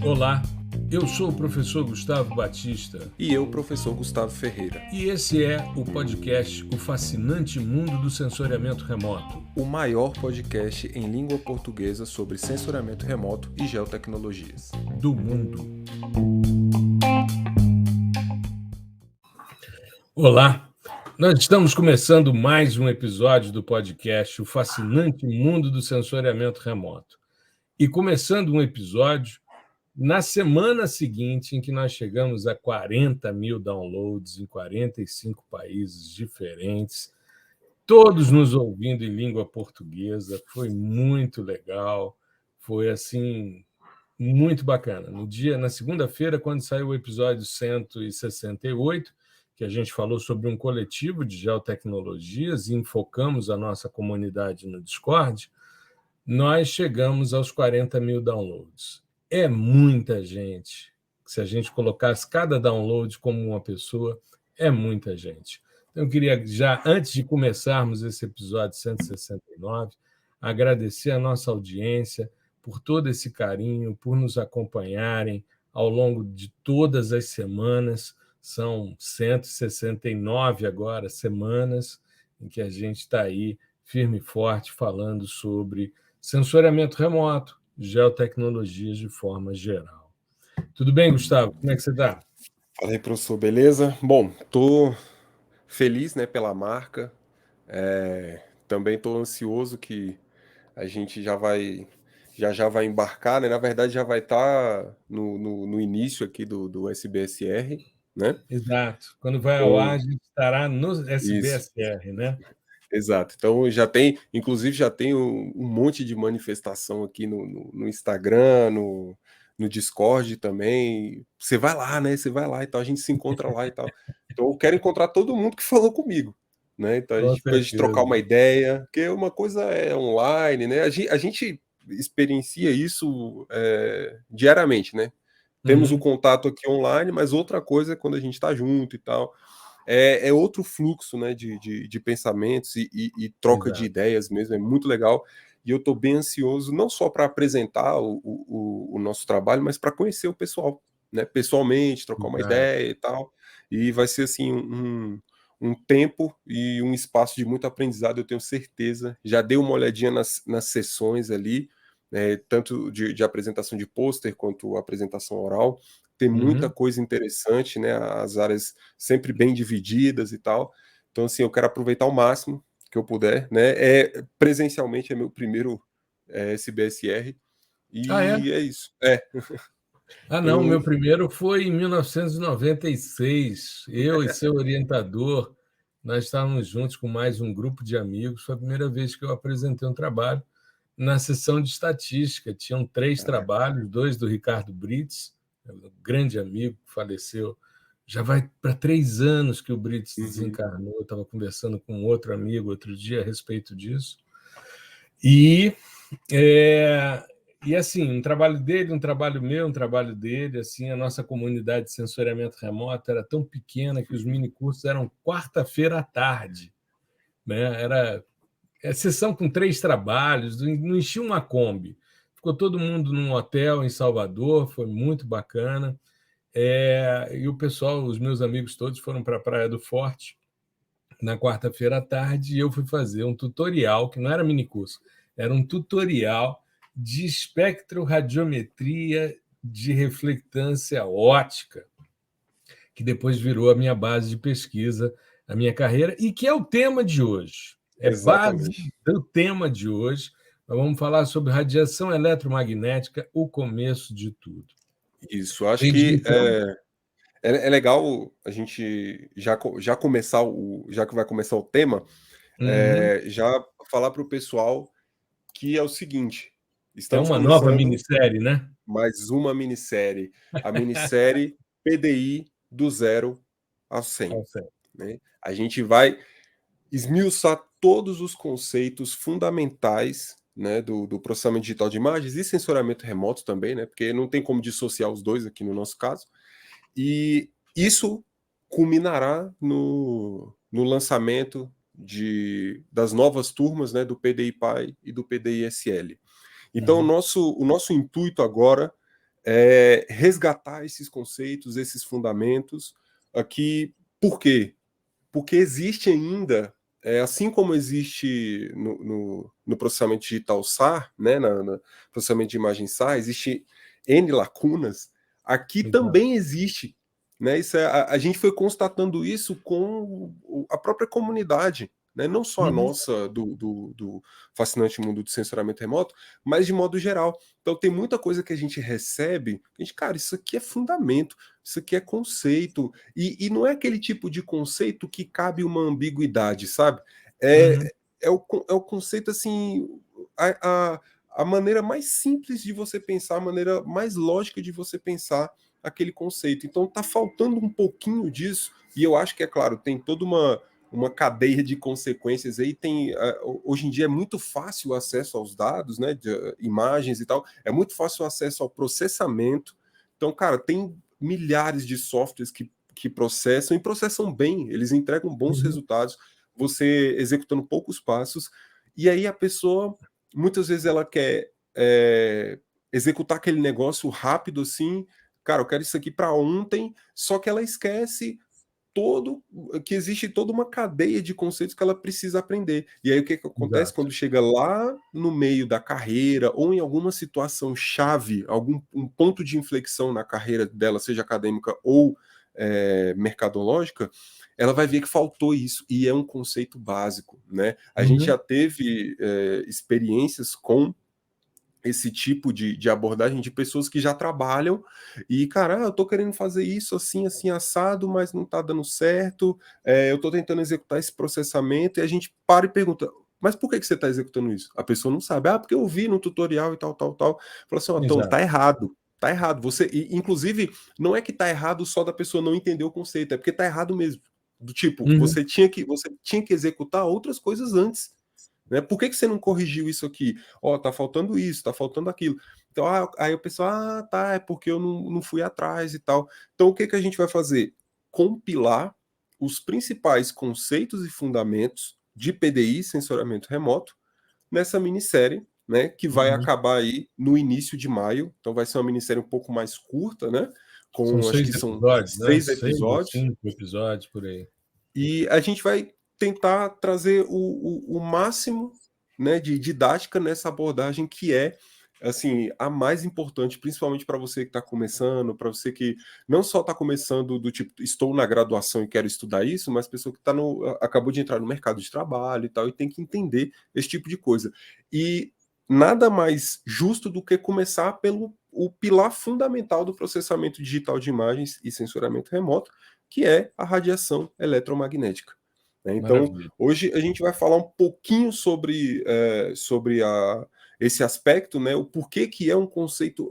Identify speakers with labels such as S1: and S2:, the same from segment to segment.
S1: Olá, eu sou o professor Gustavo Batista
S2: E eu, professor Gustavo Ferreira.
S1: e esse é o podcast O Fascinante Mundo do Sensoriamento Remoto.
S2: O maior podcast em língua portuguesa sobre sensoriamento remoto e geotecnologias.
S1: Do mundo. Olá, nós estamos começando mais um episódio do podcast O Fascinante Mundo do Sensoriamento Remoto. E começando um episódio na semana seguinte em que nós chegamos a 40 mil downloads em 45 países diferentes, todos nos ouvindo em língua portuguesa, foi muito legal, foi assim muito bacana. Na segunda-feira, quando saiu o episódio 168, que a gente falou sobre um coletivo de geotecnologias e enfocamos a nossa comunidade no Discord, nós chegamos aos 40 mil downloads. É muita gente. Se a gente colocasse cada download como uma pessoa, é muita gente. Então, eu queria, já antes de começarmos esse episódio 169, agradecer a nossa audiência por todo esse carinho, por nos acompanharem ao longo de todas as semanas. São 169 agora semanas em que a gente está aí firme e forte falando sobre sensoriamento remoto, geotecnologias de forma geral. Tudo bem, Gustavo? Como é que você está?
S2: Fala aí, professor, beleza? Bom, tô feliz, né, pela marca. Também tô ansioso que a gente já vai embarcar, né? Na verdade, já vai estar no início aqui do SBSR, né?
S1: Exato. Quando vai ao ar,
S2: Com
S1: a gente estará no
S2: isso,
S1: SBSR, né?
S2: exato. Então inclusive já tem um monte de manifestação aqui no Instagram, no Discord também. Você vai lá, né? Você vai lá e tal, a gente se encontra lá e tal. Então eu quero encontrar todo mundo que falou comigo, né? Então
S1: Com
S2: pra gente trocar
S1: certeza.
S2: uma ideia, porque uma coisa é online, né? A gente experiencia isso diariamente, né? Temos o
S1: Uhum.
S2: contato aqui online, mas outra coisa é quando a gente está junto e tal. É outro fluxo, né, de pensamentos e troca de
S1: Exato.
S2: ideias mesmo, é muito legal. E eu estou bem ansioso, não só para apresentar o nosso trabalho, mas para conhecer o pessoal, né, pessoalmente, trocar uma
S1: Exato.
S2: ideia e tal. E vai ser assim um tempo e um espaço de muito aprendizado, eu tenho certeza. Já dei uma olhadinha nas sessões ali, tanto de apresentação de pôster quanto apresentação oral. Tem muita
S1: Uhum.
S2: coisa interessante, né? As áreas sempre bem divididas e tal. Então, assim, eu quero aproveitar ao máximo que eu puder, né? Presencialmente é meu primeiro SBSR
S1: Ah, é?
S2: e é isso.
S1: Ah, não, o
S2: Eu
S1: meu primeiro foi em 1996. Eu e seu orientador, nós estávamos juntos com mais um grupo de amigos. Foi a primeira vez que eu apresentei um trabalho na sessão de estatística. Tinham 3 trabalhos, 2 do Ricardo Brits, um grande amigo que faleceu. Já vai para 3 anos que o Brits
S2: uhum,
S1: desencarnou. Eu estava conversando com um outro amigo outro dia a respeito disso. E é, e assim, um trabalho dele, um trabalho meu, um trabalho dele, assim, a nossa comunidade de sensoriamento remoto era tão pequena que os minicursos eram quarta-feira à tarde, né? Era sessão com 3 trabalhos, não enchia uma Kombi. Ficou todo mundo num hotel em Salvador, foi muito bacana. E o pessoal, os meus amigos todos foram para a Praia do Forte na quarta-feira à tarde e eu fui fazer um tutorial, que não era minicurso, era um tutorial de espectroradiometria de reflectância óptica, que depois virou a minha base de pesquisa, a minha carreira, e que é o tema de hoje. É base
S2: exatamente.
S1: do tema de hoje. Nós vamos falar sobre radiação eletromagnética, o começo de tudo.
S2: Isso. Acho
S1: Desde
S2: que
S1: então.
S2: é legal a gente já começar já que vai começar o tema,
S1: Uhum.
S2: já falar para o pessoal que é o seguinte:
S1: É
S2: estamos
S1: uma nova
S2: começando
S1: minissérie, né?
S2: mais uma minissérie, a minissérie PDI do zero ao 100, né? A gente vai esmiuçar todos os conceitos fundamentais, né, do processamento digital de imagens e sensoriamento remoto também, né, porque não tem como dissociar os dois aqui no nosso caso. E isso culminará no lançamento das novas turmas, né, do PDI-PAI e do PDI-SL. Então,
S1: Uhum.
S2: o nosso intuito agora resgatar esses conceitos, esses fundamentos aqui. Por quê? Porque existe ainda, assim como existe no processamento digital SAR, né, no processamento de imagem SAR, existe N lacunas, aqui também existe. Né, a gente foi constatando isso com a própria comunidade, né, não só a nossa do Fascinante Mundo do Censuramento Remoto, mas de modo geral. Então tem muita coisa que a gente recebe, cara, isso aqui é fundamento, isso aqui é conceito, e não é aquele tipo de conceito que cabe uma ambiguidade, sabe? É o conceito, assim, a maneira mais simples de você pensar, a maneira mais lógica de você pensar aquele conceito. Então tá faltando um pouquinho disso, e eu acho que, é claro, tem toda uma cadeia de consequências aí. Hoje em dia é muito fácil o acesso aos dados, né, de imagens e tal, é muito fácil o acesso ao processamento. Então, cara, tem milhares de softwares que processam, e processam bem, eles entregam bons resultados, você executando poucos passos, e aí a pessoa, muitas vezes ela quer executar aquele negócio rápido assim, cara, eu quero isso aqui para ontem, só que ela esquece que existe toda uma cadeia de conceitos que ela precisa aprender. E aí o que acontece? Exato. Quando chega lá no meio da carreira ou em alguma situação chave, um ponto de inflexão na carreira dela, seja acadêmica ou mercadológica, ela vai ver que faltou isso, e é um conceito básico, né? A gente já teve experiências com esse tipo de abordagem de pessoas que já trabalham e, cara, eu tô querendo fazer isso assim, assim, assado, mas não tá dando certo, eu tô tentando executar esse processamento, e a gente para e pergunta, mas por que você tá executando isso? A pessoa não sabe, porque eu vi no tutorial e tal. Fala assim, então tá errado. Tá errado. Inclusive, não é que tá errado só da pessoa não entender o conceito, é porque tá errado mesmo. Do tipo, você tinha que executar outras coisas antes. Né? Por que você não corrigiu isso aqui? Tá faltando isso, tá faltando aquilo. Então, aí o pessoal, tá, é porque eu não fui atrás e tal. Então, o que a gente vai fazer? Compilar os principais conceitos e fundamentos de PDI, sensoramento remoto, nessa minissérie, né, que vai acabar aí no início de maio. Então, vai ser uma minissérie um pouco mais curta, né?
S1: Acho que são 6 episódios. 5
S2: episódios, por aí. E a gente vai tentar trazer o máximo, né, de didática nessa abordagem, que é, assim, a mais importante, principalmente para você que está começando, para você que não só está começando do tipo, estou na graduação e quero estudar isso, mas pessoa que acabou de entrar no mercado de trabalho e tal, e tem que entender esse tipo de coisa. E nada mais justo do que começar pelo o pilar fundamental do processamento digital de imagens e censuramento remoto, que é a radiação eletromagnética. Então, maravilha. Hoje a gente vai falar um pouquinho sobre esse aspecto, né, o porquê que é um conceito,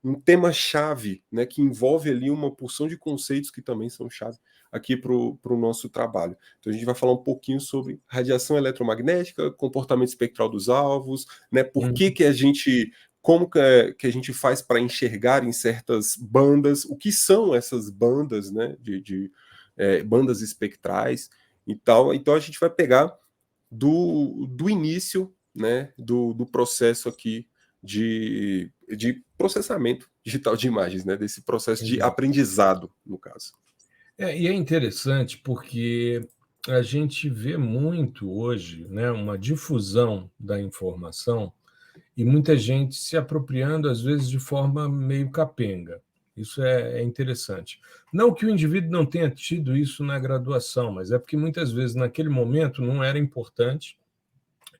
S2: um tema-chave, né, que envolve ali uma porção de conceitos que também são chave aqui para o nosso trabalho. Então a gente vai falar um pouquinho sobre radiação eletromagnética, comportamento espectral dos alvos, né, por que a gente... Como que a gente faz para enxergar em certas bandas, o que são essas bandas, né, bandas espectrais e tal. Então a gente vai pegar do início, né, do processo aqui de processamento digital de imagens, né, desse processo de aprendizado, no caso.
S1: E é interessante porque a gente vê muito hoje, né, uma difusão da informação e muita gente se apropriando, às vezes, de forma meio capenga. Isso é interessante. Não que o indivíduo não tenha tido isso na graduação, mas é porque muitas vezes, naquele momento, não era importante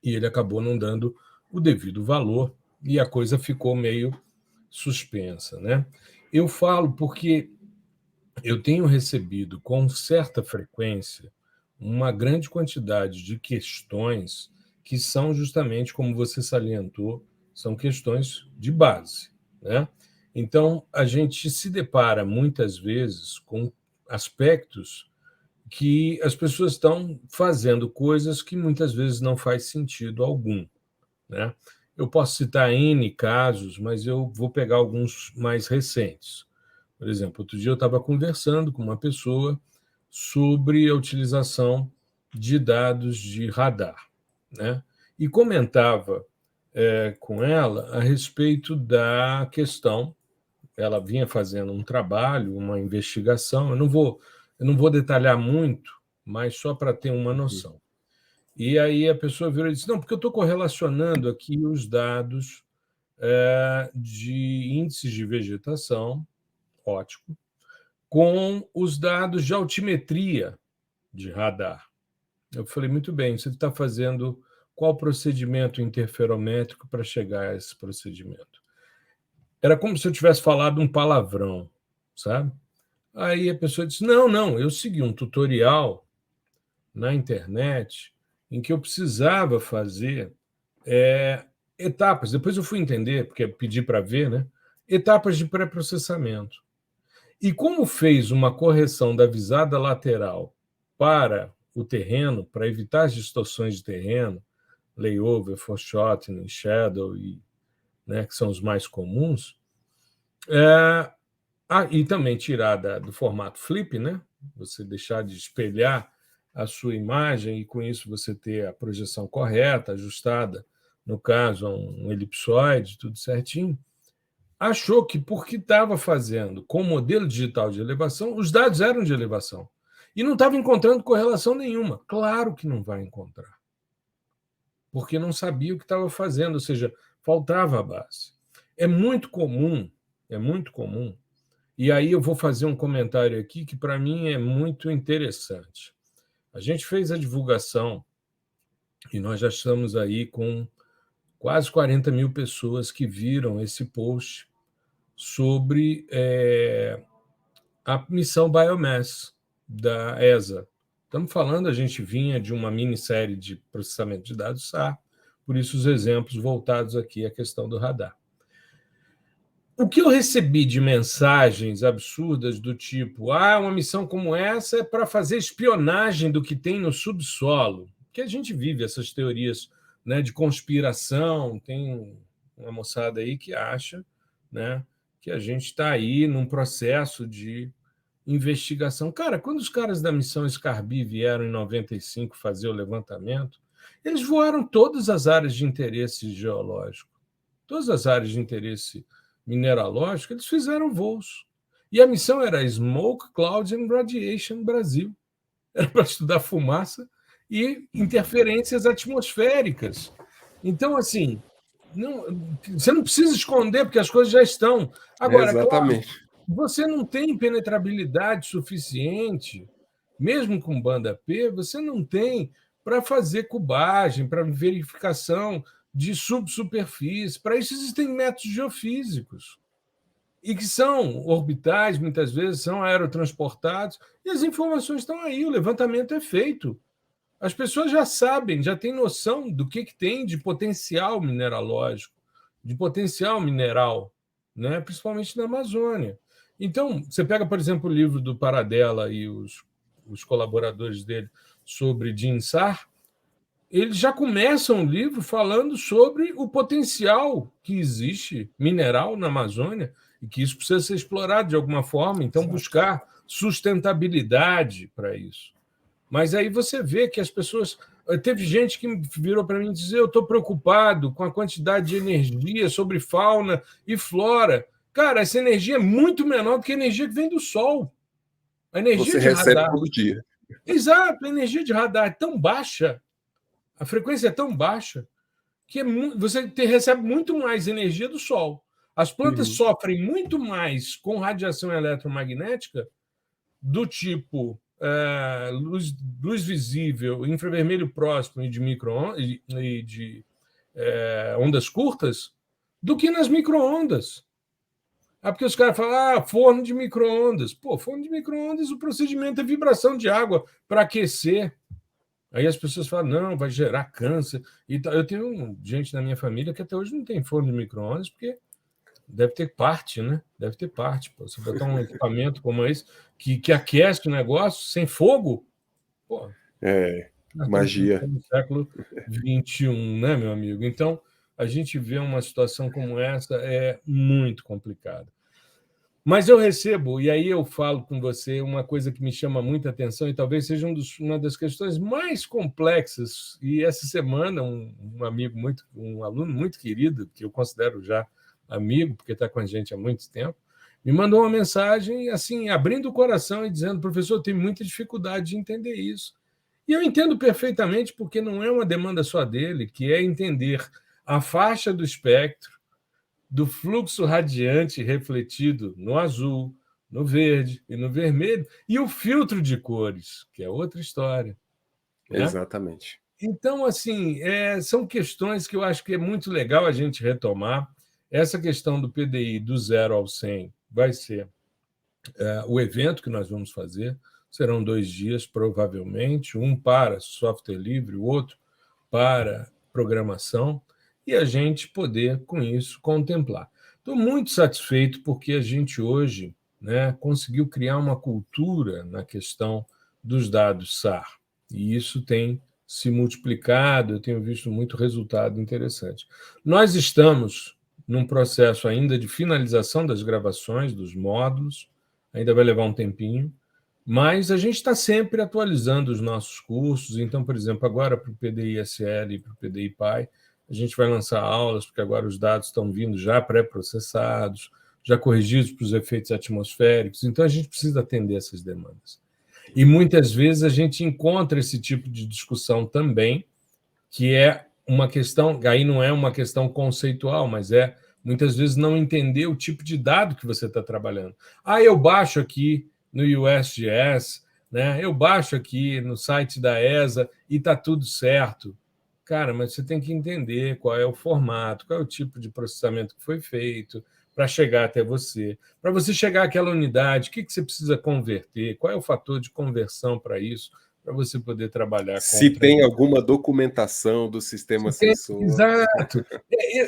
S1: e ele acabou não dando o devido valor e a coisa ficou meio suspensa, né? Eu falo porque eu tenho recebido com certa frequência uma grande quantidade de questões que são justamente, como você salientou, são questões de base, né? Então, a gente se depara muitas vezes com aspectos que as pessoas estão fazendo coisas que muitas vezes não faz sentido algum, né? Eu posso citar N casos, mas eu vou pegar alguns mais recentes. Por exemplo, outro dia eu estava conversando com uma pessoa sobre a utilização de dados de radar, né? E comentava com ela a respeito da questão ela vinha fazendo um trabalho, uma investigação. Eu não vou detalhar muito, mas só para ter uma noção. E aí a pessoa virou e disse: não, porque eu estou correlacionando aqui os dados de índices de vegetação, ótimo, com os dados de altimetria de radar. Eu falei: muito bem, você está fazendo qual procedimento interferométrico para chegar a esse procedimento? Era como se eu tivesse falado um palavrão, sabe? Aí a pessoa disse: não, eu segui um tutorial na internet em que eu precisava fazer etapas. Depois eu fui entender, porque pedi para ver, né? Etapas de pré-processamento. E como fez uma correção da visada lateral para o terreno, para evitar as distorções de terreno, layover, foreshortening, shadow, né, que são os mais comuns, e também tirar do formato flip, né? Você deixar de espelhar a sua imagem e, com isso, você ter a projeção correta, ajustada, no caso, a um elipsoide, tudo certinho. Achou que, porque estava fazendo com modelo digital de elevação, os dados eram de elevação. E não estava encontrando correlação nenhuma. Claro que não vai encontrar. Porque não sabia o que estava fazendo, ou seja, faltava a base. É muito comum, e aí eu vou fazer um comentário aqui que, para mim, é muito interessante. A gente fez a divulgação e nós já estamos aí com quase 40 mil pessoas que viram esse post sobre a missão Biomass da ESA. Estamos falando, a gente vinha de uma minissérie de processamento de dados SAR, por isso os exemplos voltados aqui à questão do radar. O que eu recebi de mensagens absurdas do tipo: uma missão como essa é para fazer espionagem do que tem no subsolo, que a gente vive essas teorias, né, de conspiração. Tem uma moçada aí que acha, né, que a gente está aí num processo de investigação. Cara, quando os caras da missão Scarby vieram em 95 fazer o levantamento, eles voaram todas as áreas de interesse geológico, todas as áreas de interesse mineralógico, eles fizeram voos. E a missão era Smoke, Cloud and Radiation Brasil. Era para estudar fumaça e interferências atmosféricas. Então, assim, você não precisa esconder, porque as coisas já estão. Agora,
S2: exatamente.
S1: Claro, você não tem penetrabilidade suficiente, mesmo com banda P, você não tem para fazer cubagem, para verificação de subsuperfície. Para isso existem métodos geofísicos, e que são orbitais, muitas vezes são aerotransportados, e as informações estão aí, o levantamento é feito. As pessoas já sabem, já têm noção do que tem de potencial mineralógico, de potencial mineral, né? Principalmente na Amazônia. Então, você pega, por exemplo, o livro do Paradella e os colaboradores dele sobre DINSAR, eles já começam o livro falando sobre o potencial que existe mineral na Amazônia e que isso precisa ser explorado de alguma forma, então buscar sustentabilidade para isso. Mas aí você vê que as pessoas... Teve gente que virou para mim e disse: eu estou preocupado com a quantidade de energia sobre fauna e flora. Cara, essa energia é muito menor do que a energia que vem do Sol. A energia
S2: você
S1: de
S2: recebe
S1: radar...
S2: todo dia.
S1: Exato, a energia de radar é tão baixa, a frequência é tão baixa, que você recebe muito mais energia do Sol. As plantas sofrem muito mais com radiação eletromagnética do tipo luz visível, infravermelho próximo e de ondas curtas, do que nas micro-ondas. Porque os caras falam: forno de micro-ondas. Pô, forno de micro-ondas, o procedimento é vibração de água para aquecer. Aí as pessoas falam: não, vai gerar câncer. Eu tenho gente na minha família que até hoje não tem forno de micro-ondas, porque deve ter parte, né? Deve ter parte. Pô. Você botar um equipamento como esse que aquece o negócio sem fogo, pô.
S2: Magia.
S1: No século XXI, né, meu amigo? Então, a gente vê uma situação como essa é muito complicada. Mas eu recebo, e aí eu falo com você, uma coisa que me chama muita atenção e talvez seja uma das questões mais complexas. E essa semana, um amigo um aluno muito querido, que eu considero já amigo, porque está com a gente há muito tempo, me mandou uma mensagem assim, abrindo o coração e dizendo: professor, eu tenho muita dificuldade de entender isso. E eu entendo perfeitamente, porque não é uma demanda só dele, que é entender a faixa do espectro, do fluxo radiante refletido no azul, no verde e no vermelho, e o filtro de cores, que é outra história. Né?
S2: Exatamente.
S1: Então, assim, são questões que eu acho que é muito legal a gente retomar. Essa questão do PDI do 0 ao 100 vai ser o evento que nós vamos fazer. Serão 2 dias, provavelmente, um para software livre, o outro para programação, e a gente poder, com isso, contemplar. Estou muito satisfeito porque a gente hoje, né, conseguiu criar uma cultura na questão dos dados SAR, e isso tem se multiplicado, eu tenho visto muito resultado interessante. Nós estamos num processo ainda de finalização das gravações, dos módulos, ainda vai levar um tempinho, mas a gente está sempre atualizando os nossos cursos. Então, por exemplo, agora para o PDI-SL e para o PDI-PAI, a gente vai lançar aulas, porque agora os dados estão vindo já pré-processados, já corrigidos para os efeitos atmosféricos. Então, a gente precisa atender essas demandas. E muitas vezes a gente encontra esse tipo de discussão também, que é uma questão, aí não é uma questão conceitual, mas é muitas vezes não entender o tipo de dado que você está trabalhando. Eu baixo aqui no USGS, né? Eu baixo aqui no site da ESA e está tudo certo. Cara, mas você tem que entender qual é o formato, qual é o tipo de processamento que foi feito para chegar até você. Para você chegar àquela unidade, o que você precisa converter? Qual é o fator de conversão para isso? Para você poder trabalhar com...
S2: Se tem alguma documentação do sistema sensor.
S1: Exato.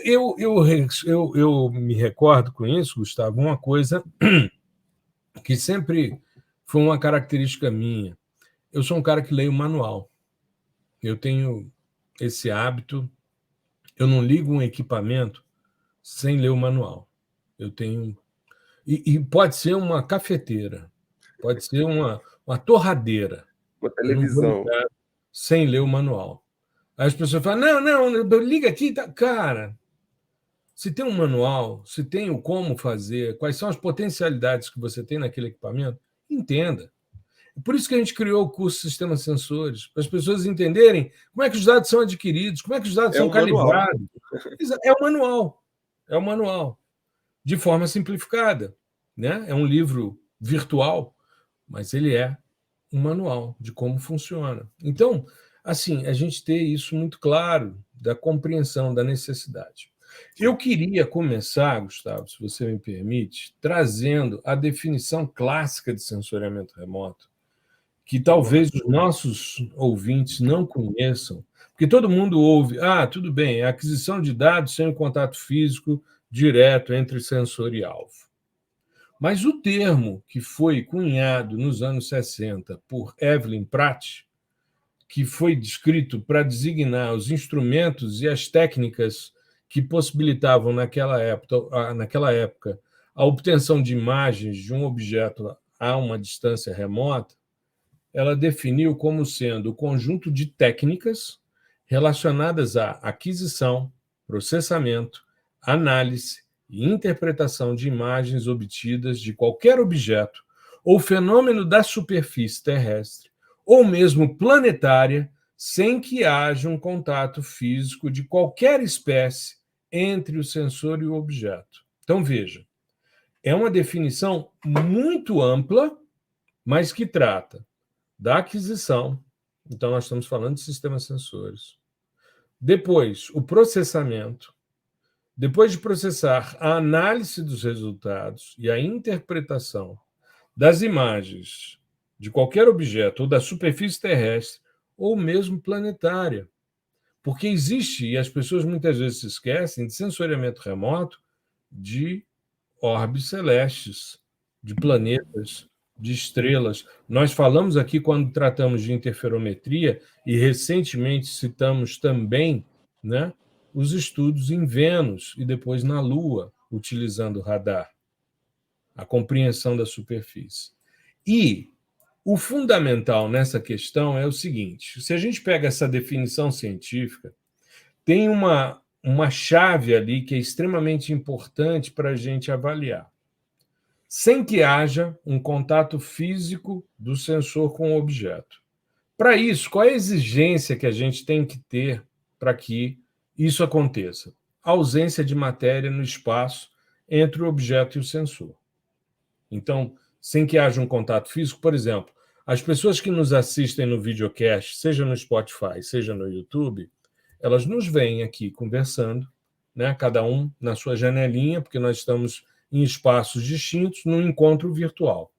S1: Eu me recordo com isso, Gustavo, uma coisa que sempre foi uma característica minha. Eu sou um cara que leio manual. Eu tenho esse hábito. Eu não ligo um equipamento sem ler o manual. Eu tenho... E pode ser uma cafeteira, pode ser uma torradeira.
S2: Uma
S1: Eu não vou
S2: televisão.
S1: ligar sem ler o manual. Aí as pessoas falam: não, liga aqui. Tá. Cara, se tem um manual, se tem o como fazer, quais são as potencialidades que você tem naquele equipamento, entenda. Por isso que a gente criou o curso Sistemas Sensores, para as pessoas entenderem como é que os dados são adquiridos, como é que os dados são calibrados. É o manual. É o manual. De forma simplificada. Né? É um livro virtual, mas ele é um manual de como funciona. Então, assim, a gente ter isso muito claro, da compreensão da necessidade. Eu queria começar, Gustavo, se você me permite, trazendo a definição clássica de sensoriamento remoto, que talvez os nossos ouvintes não conheçam, porque todo mundo ouve: tudo bem, é a aquisição de dados sem o contato físico direto entre sensor e alvo. Mas o termo que foi cunhado nos anos 60 por Evelyn Pratt, que foi descrito para designar os instrumentos e as técnicas que possibilitavam, naquela época, a obtenção de imagens de um objeto a uma distância remota, ela definiu como sendo o conjunto de técnicas relacionadas à aquisição, processamento, análise e interpretação de imagens obtidas de qualquer objeto ou fenômeno da superfície terrestre, ou mesmo planetária, sem que haja um contato físico de qualquer espécie entre o sensor e o objeto. Então, veja, é uma definição muito ampla, mas que trata da aquisição. Então, nós estamos falando de sistemas sensores. Depois, o processamento. Depois de processar, a análise dos resultados e a interpretação das imagens de qualquer objeto, ou da superfície terrestre, ou mesmo planetária. Porque existe, e as pessoas muitas vezes se esquecem, de sensoriamento remoto de orbes celestes, de planetas, de estrelas. Nós falamos aqui, quando tratamos de interferometria, e recentemente citamos também, né, os estudos em Vênus e depois na Lua, utilizando radar, a compreensão da superfície. E o fundamental nessa questão é o seguinte: se a gente pega essa definição científica, tem uma chave ali que é extremamente importante para a gente avaliar. sem que haja um contato físico do sensor com o objeto. Para isso, qual é a exigência que a gente tem que ter para que isso aconteça? A ausência de matéria no espaço entre o objeto e o sensor. Então, sem que haja um contato físico, por exemplo, as pessoas que nos assistem no videocast, seja no Spotify, seja no YouTube, elas nos veem aqui conversando, né, cada um na sua janelinha, porque nós estamos em espaços distintos, num encontro virtual.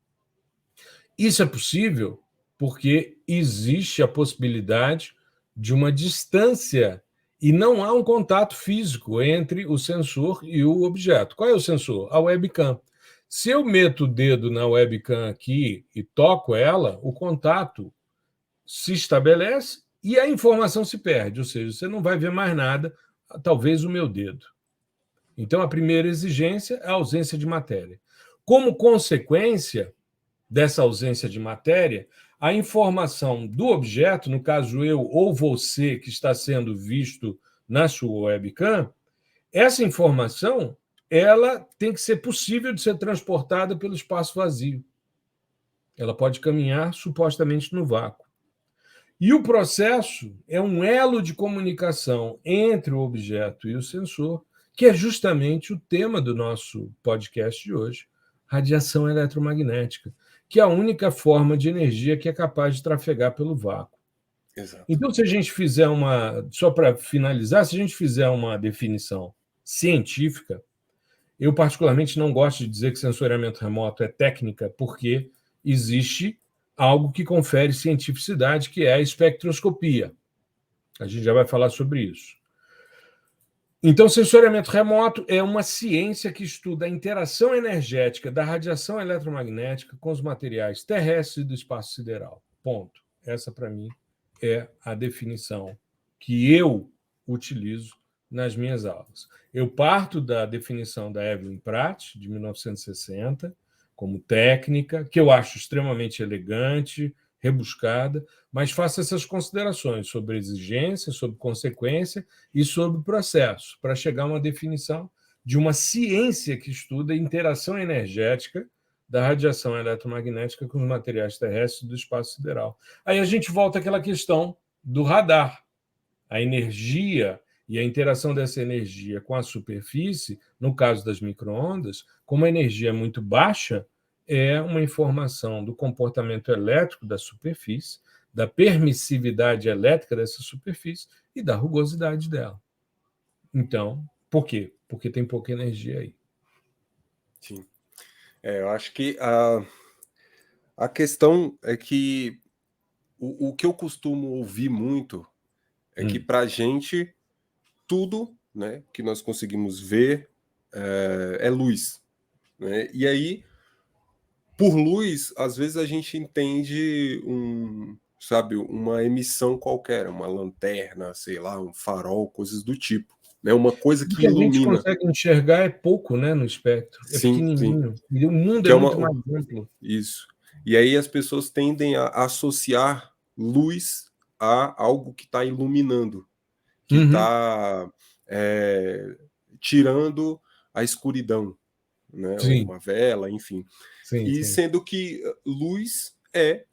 S1: Isso é possível porque existe a possibilidade de uma distância e não há um contato físico entre o sensor e o objeto. Qual é o sensor? A webcam. Se eu meto o dedo na webcam aqui e toco ela, o contato se estabelece e a informação se perde, ou seja, você não vai ver mais nada, talvez o meu dedo. Então, a primeira exigência é a ausência de matéria. Como consequência dessa ausência de matéria, a informação do objeto, no caso eu ou você que está sendo visto na sua webcam, essa informação ela tem que ser possível de ser transportada pelo espaço vazio. Ela pode caminhar supostamente no vácuo. E o processo é um elo de comunicação entre o objeto e o sensor, que é justamente o tema do nosso podcast de hoje, radiação eletromagnética, que é a única forma de energia que é capaz de trafegar pelo vácuo.
S2: Exato.
S1: Então, se a gente fizer só para finalizar, se a gente fizer uma definição científica, eu particularmente não gosto de dizer que sensoriamento remoto é técnica, porque existe algo que confere cientificidade, que é a espectroscopia. A gente já vai falar sobre isso. Então, sensoriamento remoto é uma ciência que estuda a interação energética da radiação eletromagnética com os materiais terrestres e do espaço sideral. Ponto. Essa, para mim, é a definição que eu utilizo nas minhas aulas. Eu parto da definição da Evelyn Pratt, de 1960, como técnica, que eu acho extremamente elegante, rebuscada, mas faço essas considerações sobre exigência, sobre consequência e sobre processo, para chegar a uma definição de uma ciência que estuda a interação energética da radiação eletromagnética com os materiais terrestres do espaço sideral. Aí a gente volta àquela questão do radar. A energia e a interação dessa energia com a superfície, no caso das microondas, como a energia é muito baixa, é uma informação do comportamento elétrico da superfície, da permissividade elétrica dessa superfície e da rugosidade dela. Então, por quê? Porque tem pouca energia aí.
S2: Sim. Eu acho que a questão é que o que eu costumo ouvir muito é que para a gente tudo, né, que nós conseguimos ver é luz, né? E aí, por luz, às vezes a gente entende sabe, uma emissão qualquer, uma lanterna, sei lá, um farol, coisas do tipo, né? Uma coisa
S1: O
S2: que
S1: que a gente
S2: ilumina.
S1: consegue enxergar é pouco, né, no espectro. É
S2: Sim, sim.
S1: pequenininho. E o mundo
S2: Que
S1: é
S2: é
S1: muito mais amplo.
S2: isso. E aí as pessoas tendem a associar luz a algo que está iluminando, que está tirando a escuridão, né?
S1: Sim,
S2: Uma vela, enfim.
S1: sim,
S2: E
S1: sim.
S2: sendo que luz é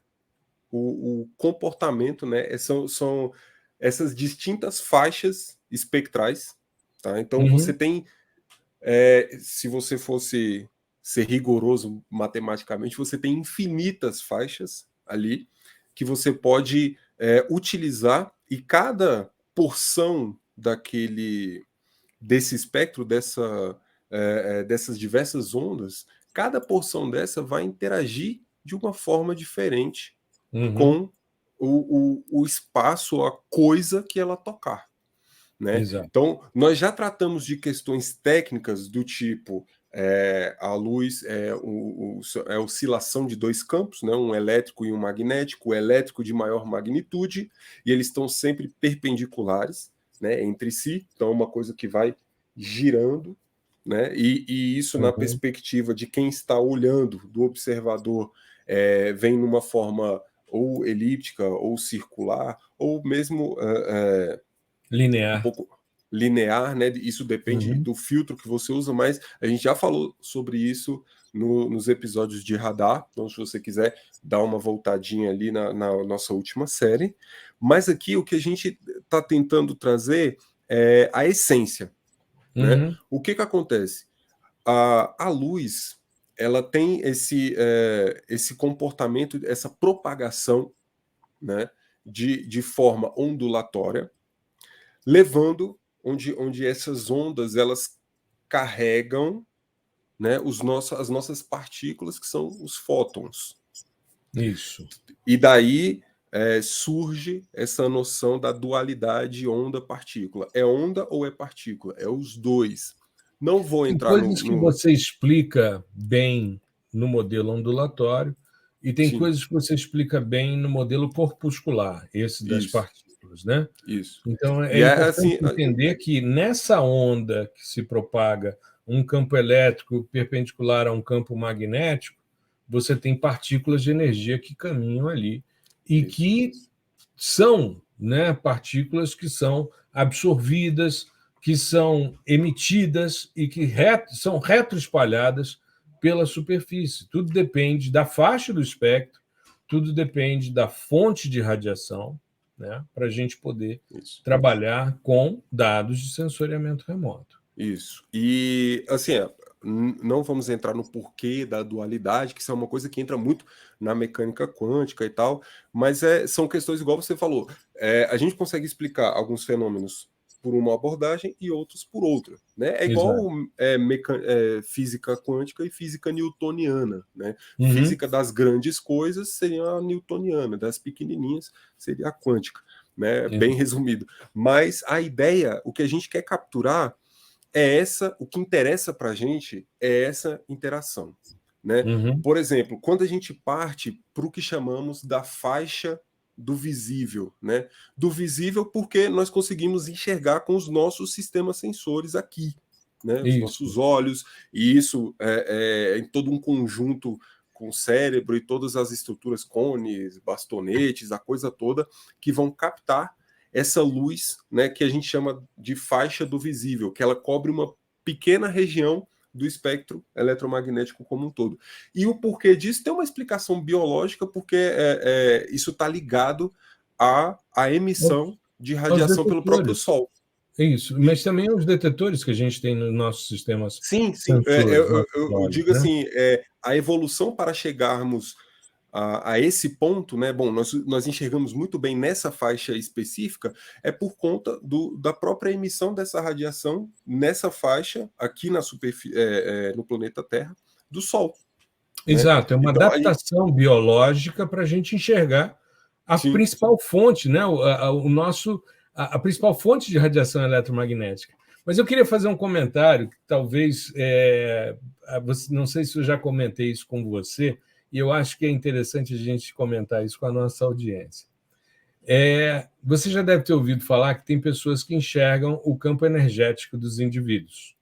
S2: o comportamento, né? São essas distintas faixas espectrais, tá? Então você
S1: Uhum.
S2: tem, se você fosse ser rigoroso matematicamente, você tem infinitas faixas ali que você pode utilizar, e cada porção desse espectro, dessas diversas ondas, cada porção dessa vai interagir de uma forma diferente
S1: Uhum.
S2: com o espaço, a coisa que ela tocar, né?
S1: Exato.
S2: Então, nós já tratamos de questões técnicas do tipo a luz é oscilação de dois campos, né? Um elétrico e um magnético, o elétrico de maior magnitude, e eles estão sempre perpendiculares, né, entre si, então é uma coisa que vai girando, né? E isso, na
S1: Uhum.
S2: perspectiva de quem está olhando, do observador, vem numa forma ou elíptica, ou circular, ou mesmo um
S1: Linear.
S2: pouco linear, né? Isso depende do filtro que você usa, mas a gente já falou sobre isso nos episódios de radar. Então, se você quiser dar uma voltadinha ali na nossa última série. Mas aqui o que a gente está tentando trazer é a essência, né? O que acontece? A luz, ela tem esse comportamento, essa propagação, né, de forma ondulatória, levando onde essas ondas elas carregam, né, as nossas partículas, que são os fótons.
S1: Isso.
S2: E daí surge essa noção da dualidade onda-partícula. É onda ou é partícula? É os dois. Não vou entrar
S1: Tem coisas que você explica bem no modelo ondulatório e tem coisas que você explica bem no modelo corpuscular, esse das partículas, né?
S2: Isso.
S1: Então, é importante entender que nessa onda que se propaga um campo elétrico perpendicular a um campo magnético, você tem partículas de energia que caminham ali e que são, né, partículas que são absorvidas, que são emitidas e que são retroespalhadas pela superfície. Tudo depende da faixa do espectro, tudo depende da fonte de radiação, né, para a gente poder trabalhar com dados de sensoriamento remoto.
S2: Isso. E, assim, não vamos entrar no porquê da dualidade, que isso é uma coisa que entra muito na mecânica quântica e tal, mas são questões, igual você falou, a gente consegue explicar alguns fenômenos por uma abordagem e outros por outra, né? É igual física quântica e física newtoniana, né? Física das grandes coisas seria a newtoniana, das pequenininhas seria a quântica, né? Bem resumido. Mas a ideia, o que a gente quer capturar o que interessa para a gente é essa interação, né? Por exemplo, quando a gente parte para o que chamamos da faixa do visível, né? Do visível porque nós conseguimos enxergar com os nossos sistemas sensores aqui, né? Os nossos olhos, e isso em todo um conjunto com o cérebro e todas as estruturas, cones, bastonetes, a coisa toda, que vão captar essa luz, né, que a gente chama de faixa do visível, que ela cobre uma pequena região do espectro eletromagnético como um todo. E o porquê disso tem uma explicação biológica, porque isso está ligado à emissão de radiação pelo próprio Sol.
S1: Isso, mas também os detetores que a gente tem nos nossos sistemas.
S2: Sim. Eu digo assim, a evolução para chegarmos a esse ponto, né? Bom, nós enxergamos muito bem nessa faixa específica, é por conta da própria emissão dessa radiação nessa faixa, aqui no planeta Terra, do Sol.
S1: Exato, né? É uma adaptação biológica para a gente enxergar a principal fonte, né? A principal fonte de radiação eletromagnética. Mas eu queria fazer um comentário que talvez, não sei se eu já comentei isso com você, e eu acho que é interessante a gente comentar isso com a nossa audiência. Você já deve ter ouvido falar que tem pessoas que enxergam o campo energético dos indivíduos.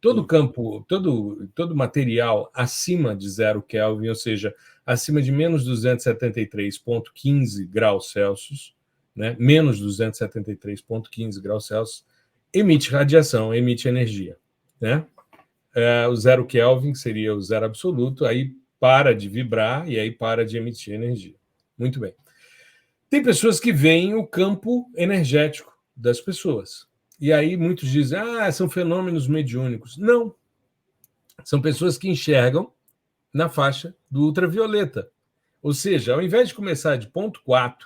S1: Todo campo, todo material acima de 0 Kelvin, ou seja, acima de menos 273,15 graus Celsius, né, menos 273,15 graus Celsius, emite radiação, emite energia, né? O 0 Kelvin seria o zero absoluto, aí para de vibrar e aí para de emitir energia. Muito bem. Tem pessoas que veem o campo energético das pessoas. E aí muitos dizem, são fenômenos mediúnicos. Não. São pessoas que enxergam na faixa do ultravioleta. Ou seja, ao invés de começar de 0,4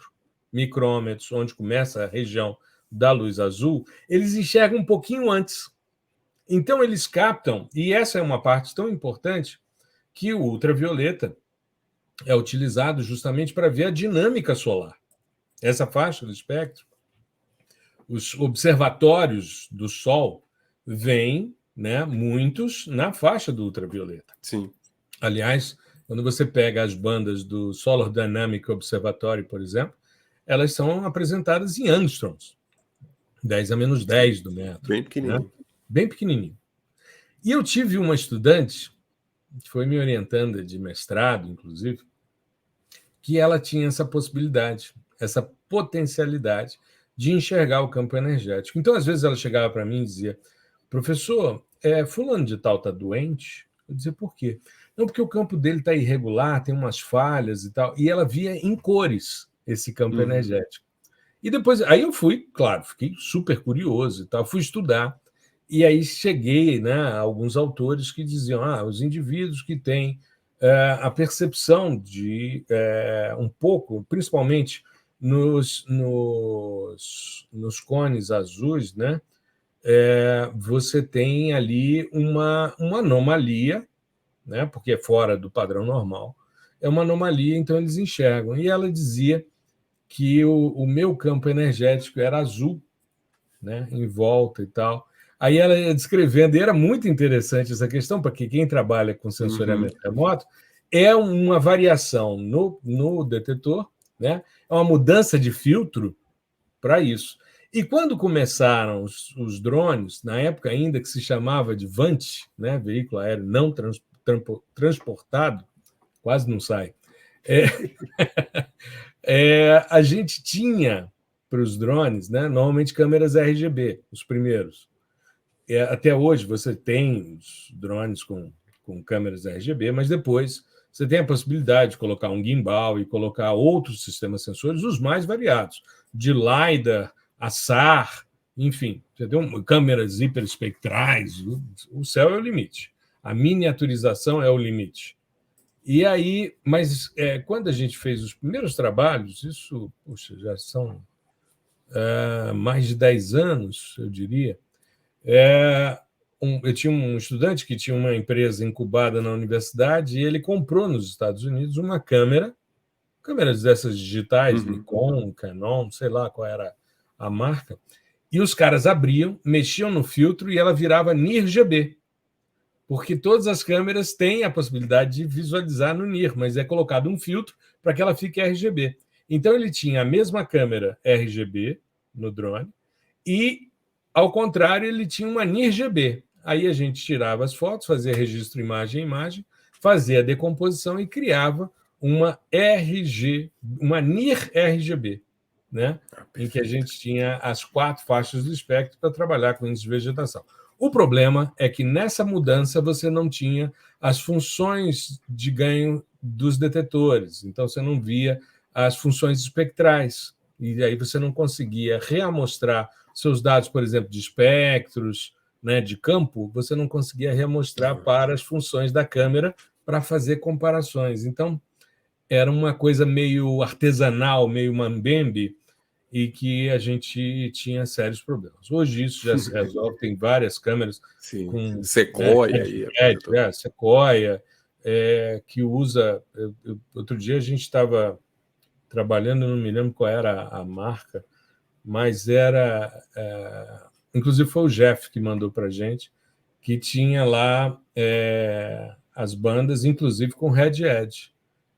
S1: micrômetros, onde começa a região da luz azul, eles enxergam um pouquinho antes. Então, eles captam, e essa é uma parte tão importante, que o ultravioleta é utilizado justamente para ver a dinâmica solar. Essa faixa do espectro, os observatórios do Sol vêm, né, muitos na faixa do ultravioleta.
S2: Sim.
S1: Aliás, quando você pega as bandas do Solar Dynamic Observatory, por exemplo, elas são apresentadas em angstroms, 10 a menos 10 do metro.
S2: Bem pequenininho.
S1: Né? Bem pequenininho. E eu tive uma estudante, que foi me orientanda de mestrado, inclusive, que ela tinha essa possibilidade, essa potencialidade de enxergar o campo energético. Então, às vezes, ela chegava para mim e dizia: professor, fulano de tal está doente? Eu dizia: por quê? Não, porque o campo dele está irregular, tem umas falhas e tal. E ela via em cores esse campo energético. E depois, aí eu fui, claro, fiquei super curioso e tal, fui estudar. E aí cheguei, né, a alguns autores que diziam: os indivíduos que têm a percepção de um pouco, principalmente nos cones azuis, né, você tem ali uma anomalia, né, porque é fora do padrão normal, é uma anomalia, então eles enxergam. E ela dizia que o meu campo energético era azul, né, em volta e tal. Aí ela ia descrevendo, e era muito interessante essa questão, porque quem trabalha com sensoriamento remoto é uma variação no detetor, né, é uma mudança de filtro para isso. E quando começaram os drones, na época ainda que se chamava de VANT, né, veículo aéreo não transportado, quase não sai, a gente tinha para os drones, né, normalmente câmeras RGB, os primeiros. Até hoje você tem os drones com câmeras RGB, mas depois você tem a possibilidade de colocar um gimbal e colocar outros sistemas sensores, os mais variados, de LiDAR, a SAR, enfim, você tem câmeras hiperespectrais, o céu é o limite. A miniaturização é o limite. E aí, mas quando a gente fez os primeiros trabalhos, isso, puxa, já são mais de 10 anos, eu diria. Eu tinha um estudante que tinha uma empresa incubada na universidade e ele comprou nos Estados Unidos uma câmeras dessas digitais, Nikon, Canon, sei lá qual era a marca, e os caras abriam, mexiam no filtro e ela virava NIR-GB, porque todas as câmeras têm a possibilidade de visualizar no NIR, mas é colocado um filtro para que ela fique RGB. Então ele tinha a mesma câmera RGB no drone e, ao contrário, ele tinha uma NIR-GB. Aí a gente tirava as fotos, fazia registro imagem-imagem, fazia a decomposição e criava uma NIR-RGB, né? Em que a gente tinha as 4 faixas do espectro para trabalhar com índice de vegetação. O problema é que nessa mudança você não tinha as funções de ganho dos detetores, então você não via as funções espectrais, e aí você não conseguia reamostrar seus dados, por exemplo, de espectros, né, de campo, você não conseguia reamostrar para as funções da câmera para fazer comparações. Então, era uma coisa meio artesanal, meio mambembe, e que a gente tinha sérios problemas. Hoje isso já se resolve, tem várias câmeras.
S2: Sim,
S1: com
S2: Sequoia,
S1: Sequoia, que usa... outro dia a gente estava trabalhando, não me lembro qual era a marca, mas era... inclusive foi o Jeff que mandou para a gente, que tinha lá as bandas, inclusive com Red Edge.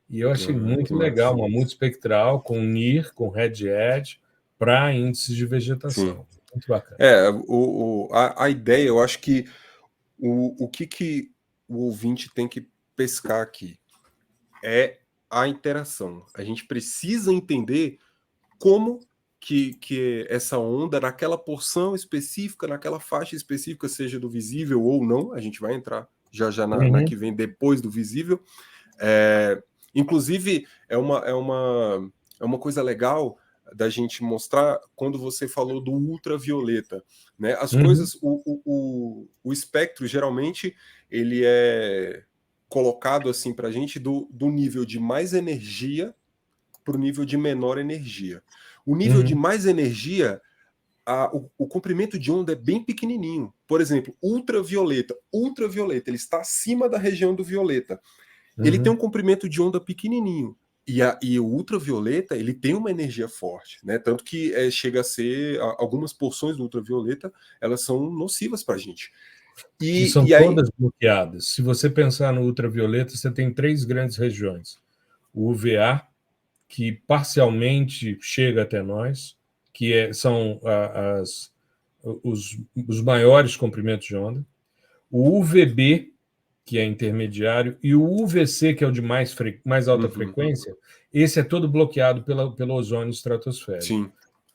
S1: E eu achei muito legal, uma multispectral com NIR, com Red Edge, para índices de vegetação. Sim. Muito bacana.
S2: A ideia, eu acho que o que o ouvinte tem que pescar aqui é a interação. A gente precisa entender como que essa onda, naquela porção específica, naquela faixa específica, seja do visível ou não, a gente vai entrar já na que vem depois do visível. Inclusive, é uma coisa legal da gente mostrar quando você falou do ultravioleta, né? As coisas, o espectro, geralmente, ele é colocado assim para a gente do nível de mais energia para o nível de menor energia. O nível de mais energia, o comprimento de onda é bem pequenininho. Por exemplo, ultravioleta, ele está acima da região do violeta. Ele tem um comprimento de onda pequenininho. E o ultravioleta, ele tem uma energia forte, né? Tanto que chega a ser... algumas porções do ultravioleta, elas são nocivas para a gente.
S1: E são todas bloqueadas. Se você pensar no ultravioleta, você tem 3 grandes regiões. O UVA, que parcialmente chega até nós, que são os maiores comprimentos de onda. O UVB, que é intermediário, e o UVC, que é o de mais alta frequência, esse é todo bloqueado pelo ozônio estratosférico.
S2: Sim.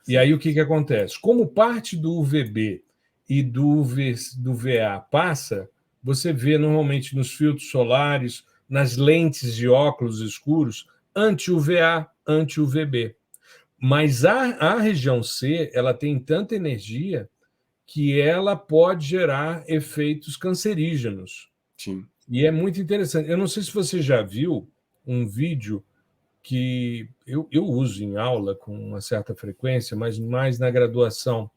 S1: E aí o que acontece? Como parte do UVB e do VA passa, você vê normalmente nos filtros solares, nas lentes de óculos escuros, anti-UVA, anti-UVB. Mas a região C, ela tem tanta energia que ela pode gerar efeitos cancerígenos.
S2: Sim.
S1: E é muito interessante. Eu não sei se você já viu um vídeo que eu uso em aula com uma certa frequência, mas mais na graduação.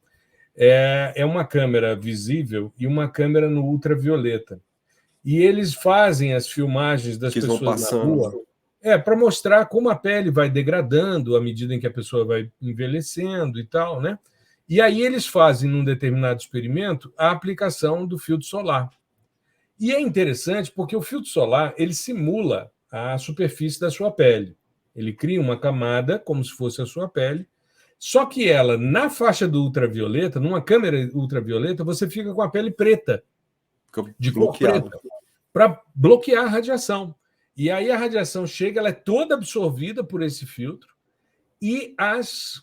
S1: É uma câmera visível e uma câmera no ultravioleta. E eles fazem as filmagens das
S2: Que eles vão
S1: pessoas na
S2: passando.
S1: rua para mostrar como a pele vai degradando à medida em que a pessoa vai envelhecendo e tal, né? E aí eles fazem, num determinado experimento, a aplicação do filtro solar. E é interessante porque o filtro solar ele simula a superfície da sua pele. Ele cria uma camada como se fosse a sua pele, só que ela, na faixa do ultravioleta, numa câmera ultravioleta, você fica com a pele preta, de cor preta, para bloquear a radiação. E aí a radiação chega, ela é toda absorvida por esse filtro e as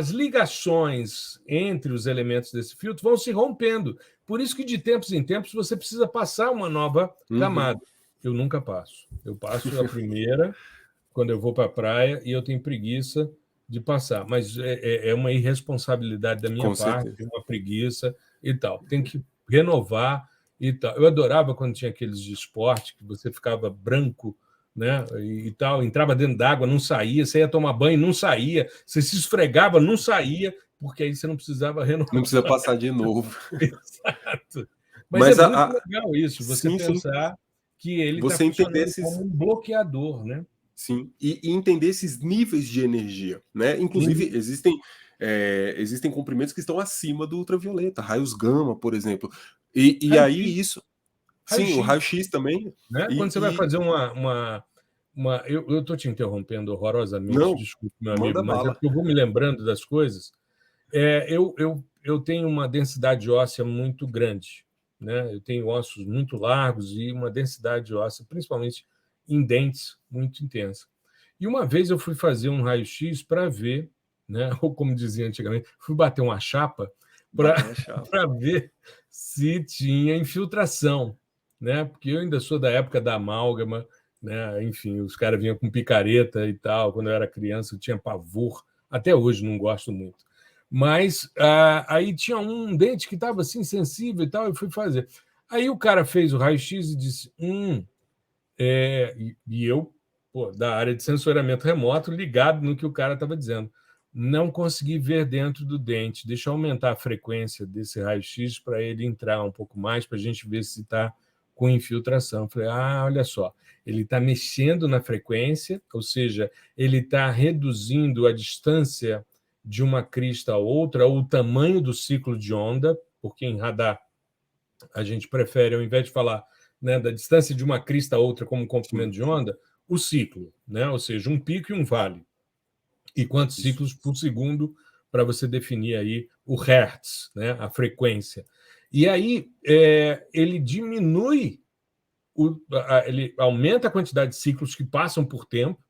S1: ligações entre os elementos desse filtro vão se rompendo. Por isso que, de tempos em tempos, você precisa passar uma nova camada. Eu nunca passo. Eu passo a primeira quando eu vou para a praia e eu tenho preguiça de passar. Mas é uma irresponsabilidade da minha parte, uma preguiça e tal. Tem que renovar e tal. Eu adorava quando tinha aqueles de esporte que você ficava branco, né? E tal, entrava dentro d'água, não saía, você ia tomar banho, não saía, você se esfregava, não saía, porque aí você não precisava renovar.
S2: Não precisa passar de novo.
S1: Exato. Mas é muito legal isso, você pensar que ele está funcionando como um bloqueador, né?
S2: Sim, e entender esses níveis de energia, né? Inclusive, existem comprimentos que estão acima do ultravioleta, raios gama, por exemplo. E aí isso... Sim, o raio-x também.
S1: Né? Quando você vai fazer eu estou te interrompendo horrorosamente,
S2: não,
S1: desculpe, meu amigo, mas
S2: bala.
S1: eu vou me lembrando das coisas. Eu tenho uma densidade óssea muito grande, né? Eu tenho ossos muito largos e uma densidade óssea, principalmente em dentes, muito intensa. E uma vez eu fui fazer um raio-x para ver, né? Ou como dizia antigamente, fui bater uma chapa para ver se tinha infiltração, né? Porque eu ainda sou da época da amálgama, né? Enfim, os caras vinham com picareta e tal. Quando eu era criança, eu tinha pavor. Até hoje não gosto muito. Mas aí tinha um dente que estava assim, sensível e tal, eu fui fazer. Aí o cara fez o raio-x e disse: e eu, da área de sensoriamento remoto, ligado no que o cara estava dizendo. Não consegui ver dentro do dente. Deixa eu aumentar a frequência desse raio-x para ele entrar um pouco mais, para a gente ver se está com infiltração. Falei, olha só, ele está mexendo na frequência, ou seja, ele está reduzindo a distância de uma crista a outra, ou o tamanho do ciclo de onda, porque em radar a gente prefere, ao invés de falar, né, da distância de uma crista a outra como comprimento de onda, o ciclo, né? Ou seja, um pico e um vale. E quantos ciclos por segundo para você definir aí o hertz, né, a frequência. E aí ele diminui, ele aumenta a quantidade de ciclos que passam por tempo.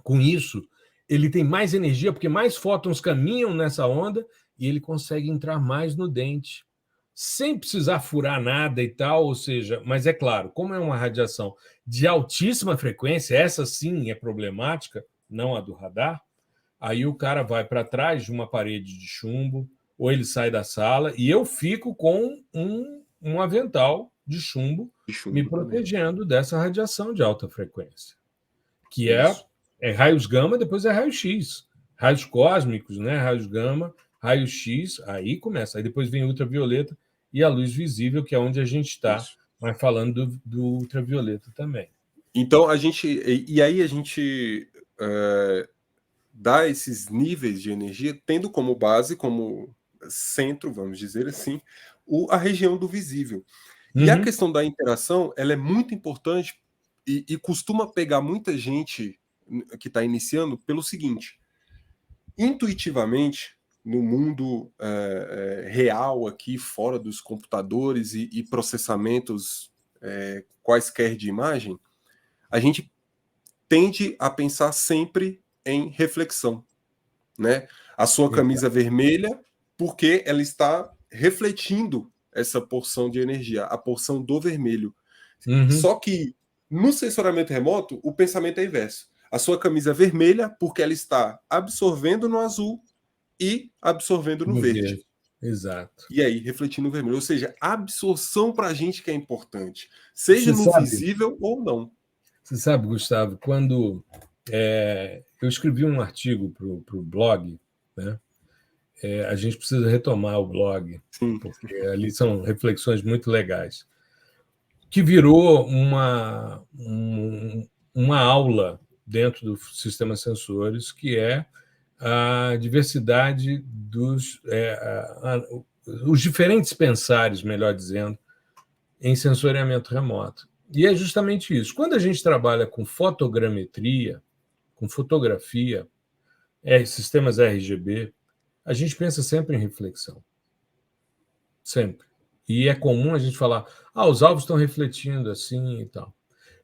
S1: Com isso, ele tem mais energia, porque mais fótons caminham nessa onda e ele consegue entrar mais no dente, sem precisar furar nada e tal, ou seja, mas é claro, como é uma radiação de altíssima frequência, essa sim é problemática, não a do radar, aí o cara vai para trás de uma parede de chumbo, ou ele sai da sala, e eu fico com um avental de chumbo me protegendo dessa radiação de alta frequência, que é raios gama, depois é raio-x, raios cósmicos, né? Raios gama, raio-x, aí começa, aí depois vem ultravioleta e a luz visível, que é onde a gente está, mas falando do ultravioleta também.
S2: Então a gente dá esses níveis de energia, tendo como base, como centro, vamos dizer assim, a região do visível. E a questão da interação, ela é muito importante e costuma pegar muita gente que está iniciando pelo seguinte: intuitivamente, no mundo real aqui, fora dos computadores e processamentos quaisquer de imagem, a gente tende a pensar sempre em reflexão. né? A sua camisa vermelha, porque ela está refletindo essa porção de energia, a porção do vermelho. Só que no sensoriamento remoto, o pensamento é inverso. A sua camisa vermelha, porque ela está absorvendo no azul e absorvendo no verde.
S1: Exato.
S2: E aí, refletindo no vermelho. Ou seja, a absorção para a gente que é importante, seja no visível ou não.
S1: Você sabe, Gustavo, quando eu escrevi um artigo para o blog, né? A gente precisa retomar o blog, porque ali são reflexões muito legais, que virou uma aula dentro do sistema sensores, que é a diversidade os diferentes pensares, melhor dizendo, em sensoriamento remoto. E é justamente isso. Quando a gente trabalha com fotogrametria, com fotografia, sistemas RGB, a gente pensa sempre em reflexão. Sempre. E é comum a gente falar, os alvos estão refletindo assim e tal.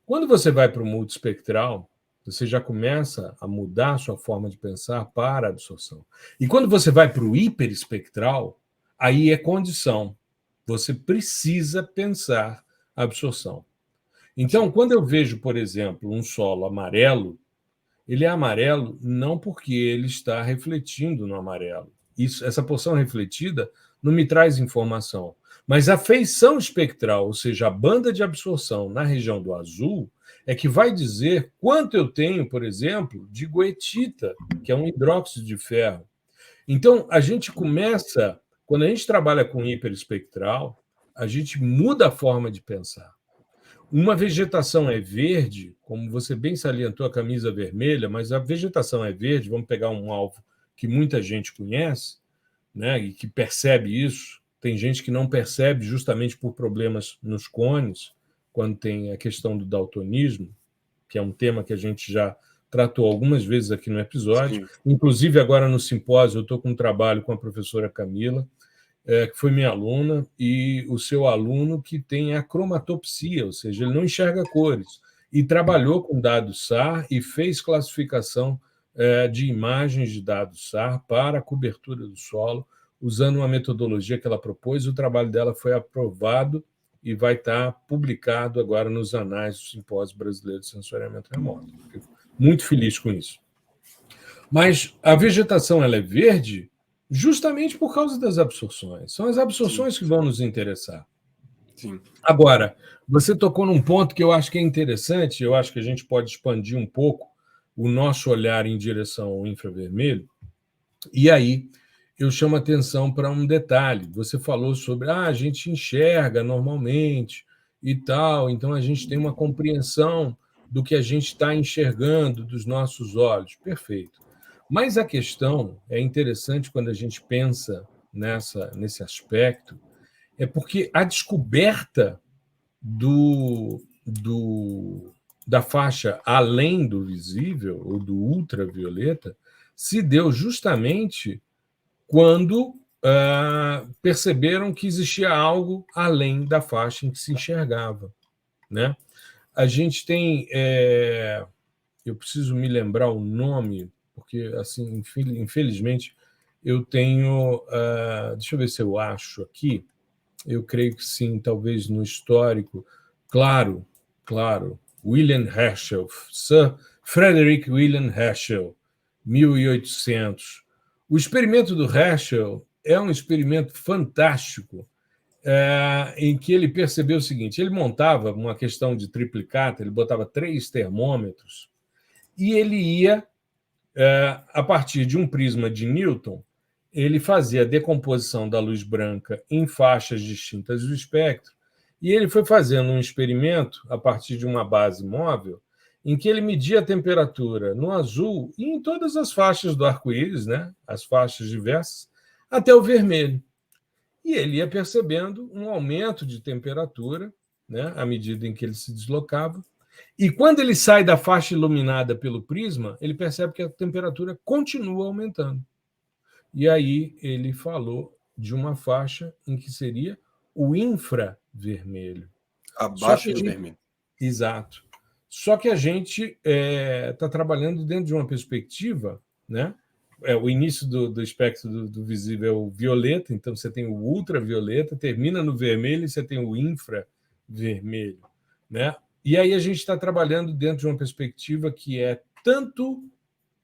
S1: Quando você vai para o multiespectral, você já começa a mudar a sua forma de pensar para a absorção. E quando você vai para o hiperespectral, aí é condição. Você precisa pensar a absorção. Então, quando eu vejo, por exemplo, um solo amarelo, ele é amarelo não porque ele está refletindo no amarelo. Essa porção refletida não me traz informação. Mas a feição espectral, ou seja, a banda de absorção na região do azul, é que vai dizer quanto eu tenho, por exemplo, de goethita, que é um hidróxido de ferro. Então, a gente começa, quando a gente trabalha com hiperespectral, a gente muda a forma de pensar. Uma vegetação é verde, como você bem salientou, a camisa vermelha, mas a vegetação é verde, vamos pegar um alvo que muita gente conhece, né, e que percebe isso. Tem gente que não percebe justamente por problemas nos cones, quando tem a questão do daltonismo, que é um tema que a gente já tratou algumas vezes aqui no episódio. Sim. Inclusive, agora no simpósio, eu estou com um trabalho com a professora Camila, que foi minha aluna, e o seu aluno que tem a cromatopsia, ou seja, ele não enxerga cores, e trabalhou com dados SAR e fez classificação de imagens de dados SAR para a cobertura do solo, usando uma metodologia que ela propôs. O trabalho dela foi aprovado e vai estar publicado agora nos anais do Simpósio Brasileiro de Sensoriamento Remoto. Fico muito feliz com isso. Mas a vegetação ela é verde justamente por causa das absorções. São as absorções que vão nos interessar.
S2: Sim.
S1: Agora, você tocou num ponto que eu acho que é interessante, eu acho que a gente pode expandir um pouco o nosso olhar em direção ao infravermelho, e aí eu chamo a atenção para um detalhe. Você falou sobre a gente enxerga normalmente e tal, então a gente tem uma compreensão do que a gente está enxergando dos nossos olhos. Perfeito. Mas a questão é interessante quando a gente pensa nesse aspecto, é porque a descoberta da faixa além do visível, ou do ultravioleta, se deu justamente quando perceberam que existia algo além da faixa em que se enxergava, né? A gente tem... eu preciso me lembrar o nome, porque, assim, infelizmente, eu tenho... deixa eu ver se eu acho aqui. Eu creio que sim, talvez no histórico. Claro, William Herschel, Sir Frederick William Herschel, 1800. O experimento do Herschel é um experimento fantástico, em que ele percebeu o seguinte: ele montava uma questão de triplicata, ele botava 3 termômetros, e ele ia, a partir de um prisma de Newton, ele fazia a decomposição da luz branca em faixas distintas do espectro, e ele foi fazendo um experimento a partir de uma base móvel, em que ele media a temperatura no azul e em todas as faixas do arco-íris, né, as faixas diversas, até o vermelho. E ele ia percebendo um aumento de temperatura, né, à medida em que ele se deslocava. E quando ele sai da faixa iluminada pelo prisma, ele percebe que a temperatura continua aumentando. E aí ele falou de uma faixa em que seria o infravermelho.
S2: Abaixo do vermelho.
S1: Exato. Só que a gente está trabalhando dentro de uma perspectiva, né, o início do espectro do visível é o violeta, então você tem o ultravioleta, termina no vermelho e você tem o infravermelho, né? E aí a gente está trabalhando dentro de uma perspectiva que é tanto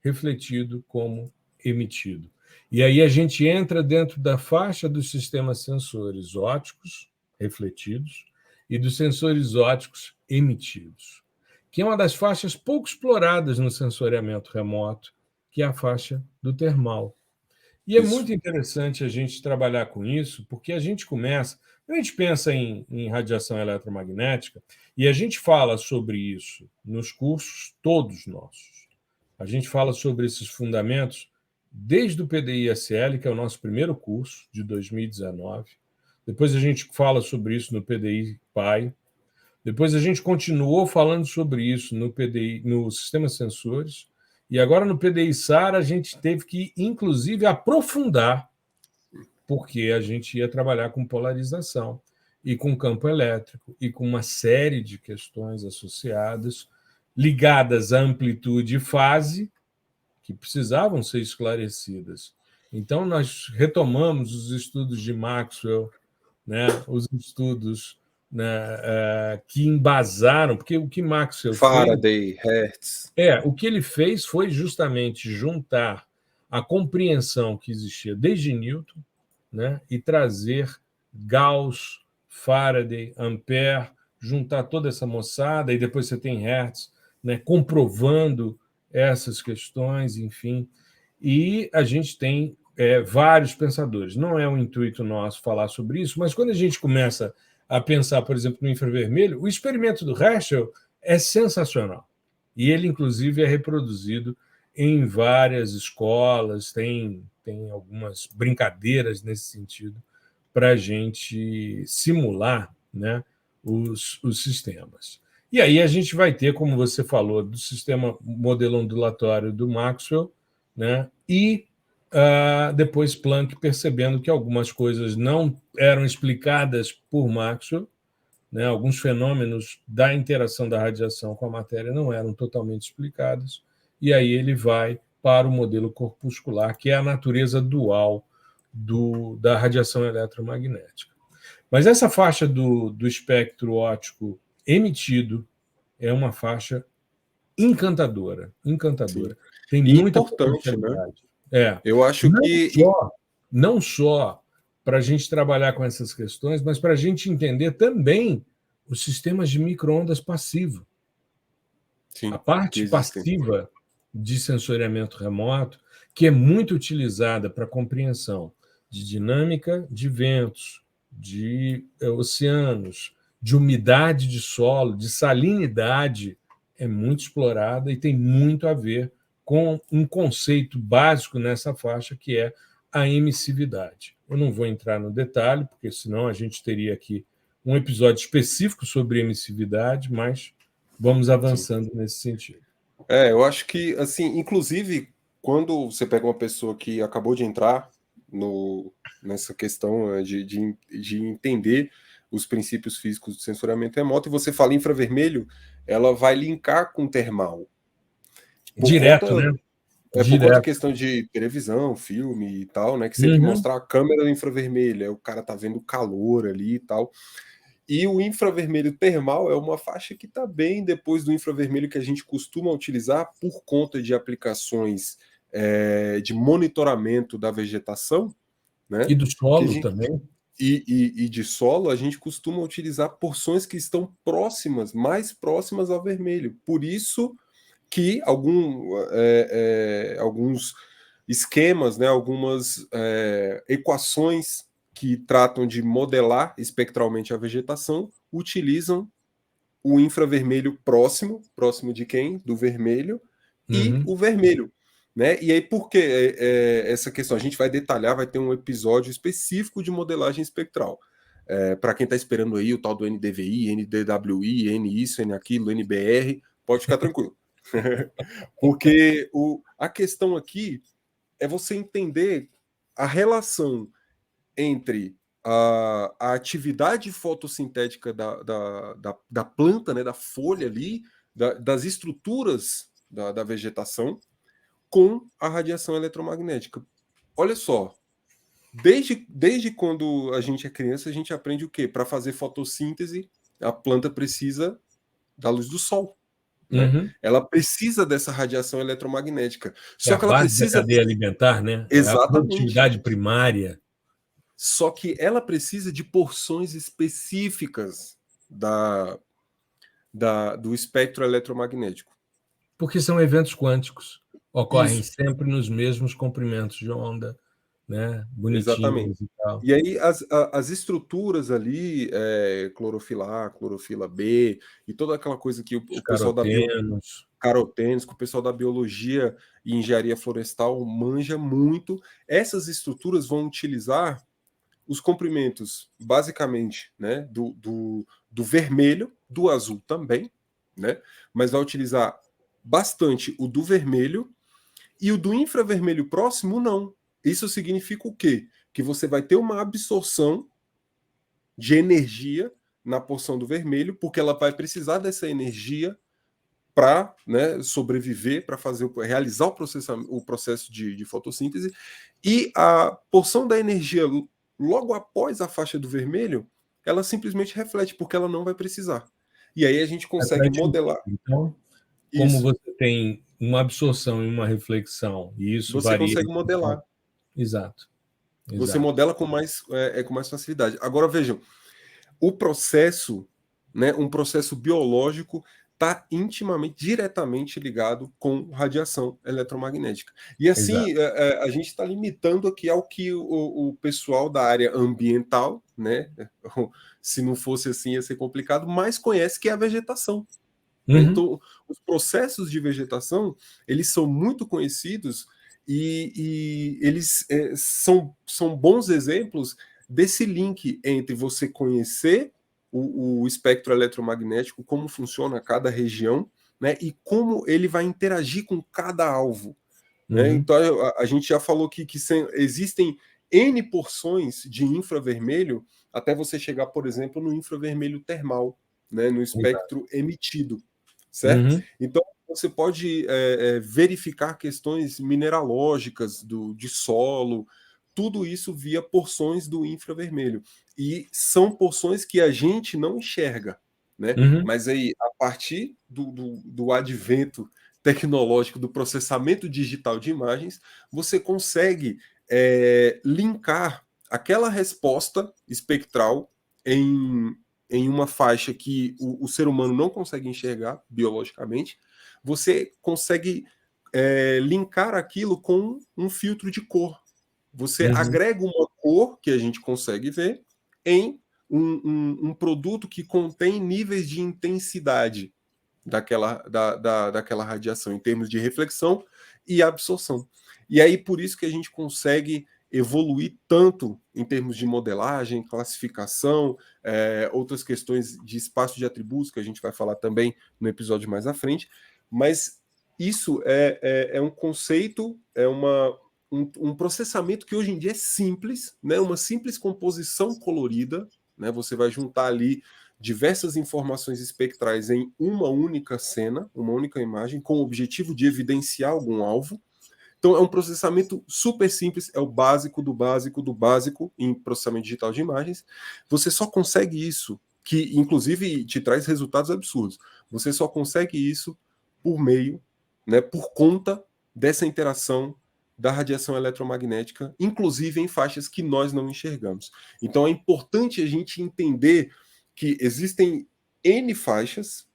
S1: refletido como emitido. E aí a gente entra dentro da faixa dos sistemas sensores ópticos refletidos e dos sensores ópticos emitidos, que é uma das faixas pouco exploradas no sensoriamento remoto, que é a faixa do termal. E é muito interessante a gente trabalhar com isso, porque a gente começa, a gente pensa em radiação eletromagnética, e a gente fala sobre isso nos cursos todos nossos. A gente fala sobre esses fundamentos desde o PDI-SL, que é o nosso primeiro curso, de 2019. Depois a gente fala sobre isso no PDI-PAI. Depois a gente continuou falando sobre isso no PDI, no Sistema Sensores. E agora no PDI-SAR a gente teve que, inclusive, aprofundar, porque a gente ia trabalhar com polarização e com campo elétrico e com uma série de questões associadas ligadas à amplitude e fase que precisavam ser esclarecidas. Então, nós retomamos os estudos de Maxwell, né, os estudos, né, que embasaram, porque o que Maxwell
S2: Faraday, Hertz.
S1: o que ele fez foi justamente juntar a compreensão que existia desde Newton, né, e trazer Gauss, Faraday, Ampère, juntar toda essa moçada, e depois você tem Hertz, né, comprovando essas questões, enfim. E a gente tem vários pensadores. Não é um intuito nosso falar sobre isso, mas quando a gente começa a pensar, por exemplo, no infravermelho, o experimento do Herschel é sensacional. E ele, inclusive, é reproduzido em várias escolas, tem algumas brincadeiras nesse sentido para a gente simular, né, os sistemas. E aí a gente vai ter, como você falou, do sistema modelo ondulatório do Maxwell, né, e depois Planck percebendo que algumas coisas não eram explicadas por Maxwell, né, alguns fenômenos da interação da radiação com a matéria não eram totalmente explicados, e aí ele vai para o modelo corpuscular, que é a natureza dual da radiação eletromagnética. Mas essa faixa do espectro óptico emitido é uma faixa encantadora, encantadora.
S2: Sim.
S1: Tem
S2: e
S1: muita
S2: importante, né?
S1: Eu
S2: acho que
S1: não só para a gente trabalhar com essas questões, mas para a gente entender também os sistemas de micro-ondas passivo.
S2: Sim,
S1: a parte passiva de sensoriamento remoto, que é muito utilizada para a compreensão de dinâmica de ventos, de oceanos, de umidade de solo, de salinidade, é muito explorada e tem muito a ver com um conceito básico nessa faixa, que é a emissividade. Eu não vou entrar no detalhe, porque senão a gente teria aqui um episódio específico sobre emissividade, mas vamos avançando nesse sentido.
S2: Eu acho que, assim, inclusive, quando você pega uma pessoa que acabou de entrar nessa questão de entender os princípios físicos do sensoriamento remoto, e você fala infravermelho, ela vai linkar com termal.
S1: Direto, né?
S2: Por conta de questão de televisão, filme e tal, né? Que sempre mostrar a câmera infravermelha, o cara tá vendo calor ali e tal. E o infravermelho termal é uma faixa que está bem depois do infravermelho que a gente costuma utilizar por conta de aplicações de monitoramento da vegetação, né?
S1: E do solo também.
S2: E de solo, a gente costuma utilizar porções que estão próximas, mais próximas ao vermelho. Por isso que alguns esquemas, né, algumas equações que tratam de modelar espectralmente a vegetação utilizam o infravermelho próximo de quem? Do vermelho, e o vermelho. Né? E aí, por que essa questão? A gente vai detalhar, vai ter um episódio específico de modelagem espectral. Para quem está esperando aí o tal do NDVI, NDWI, N isso, N aquilo, NBR, pode ficar tranquilo. Porque a questão aqui é você entender a relação entre a atividade fotossintética da planta, né, da folha ali, das estruturas da vegetação, com a radiação eletromagnética. Olha só, desde quando a gente é criança, a gente aprende o quê? Para fazer fotossíntese, a planta precisa da luz do sol. Né?
S1: Uhum.
S2: Ela precisa dessa radiação eletromagnética.
S1: É
S2: Só
S1: a
S2: que ela
S1: base da
S2: precisa.
S1: cadeia alimentar, né? É a
S2: Exatamente.
S1: produtividade primária.
S2: Só que ela precisa de porções específicas do espectro eletromagnético.
S1: Porque são eventos quânticos. Ocorrem
S2: Isso.
S1: sempre nos mesmos comprimentos de onda, né? Bonitinhos
S2: Exatamente.
S1: e tal.
S2: E aí as estruturas ali, clorofila A, clorofila B, e toda aquela coisa que
S1: Os
S2: o pessoal da
S1: carotenos.
S2: carotenos, que o pessoal da biologia e engenharia florestal manja muito, essas estruturas vão utilizar os comprimentos, basicamente, né, do vermelho, do azul também, né, mas vai utilizar bastante o do vermelho, e o do infravermelho próximo, não. Isso significa o quê? Que você vai ter uma absorção de energia na porção do vermelho, porque ela vai precisar dessa energia para, né, sobreviver, para realizar o processo de fotossíntese, e a porção da energia logo após a faixa do vermelho, ela simplesmente reflete, porque ela não vai precisar. E aí a gente consegue modelar.
S1: Então, como
S2: Isso.
S1: você tem uma absorção e uma reflexão, e isso
S2: Você
S1: varia.
S2: consegue modelar.
S1: Exato.
S2: Você modela com mais facilidade. Agora vejam, o processo, né, um processo biológico está intimamente, diretamente ligado com radiação eletromagnética. E assim, a gente está limitando aqui ao que o pessoal da área ambiental, né, se não fosse assim ia ser complicado, mas conhece, que é a vegetação.
S1: Uhum.
S2: Então, os processos de vegetação, eles são muito conhecidos e eles são bons exemplos desse link entre você conhecer o espectro eletromagnético, como funciona cada região, né, e como ele vai interagir com cada alvo. Né? Então, a gente já falou que existem N porções de infravermelho, até você chegar, por exemplo, no infravermelho termal, né, no espectro emitido. Certo? Então, você pode verificar questões mineralógicas de solo, tudo isso via porções do infravermelho. E são porções que a gente não enxerga. Né? Mas aí, a partir do advento tecnológico, do processamento digital de imagens, você consegue linkar aquela resposta espectral em uma faixa que o ser humano não consegue enxergar biologicamente, você consegue linkar aquilo com um filtro de cor. Você agrega uma cor que a gente consegue ver em um produto que contém níveis de intensidade daquela radiação, em termos de reflexão e absorção. E aí, por isso que a gente consegue evoluir tanto em termos de modelagem, classificação, outras questões de espaço de atributos, que a gente vai falar também no episódio mais à frente, mas isso é um conceito, um processamento que hoje em dia é simples, né? Uma simples composição colorida, né? Você vai juntar ali diversas informações espectrais em uma única cena, uma única imagem, com o objetivo de evidenciar algum alvo. Então, é um processamento super simples, é o básico do básico do básico em processamento digital de imagens. Você só consegue isso, que inclusive te traz resultados absurdos. Você só consegue isso por meio, né, por conta dessa interação da radiação eletromagnética, inclusive em faixas que nós não enxergamos. Então, é importante a gente entender que existem N faixas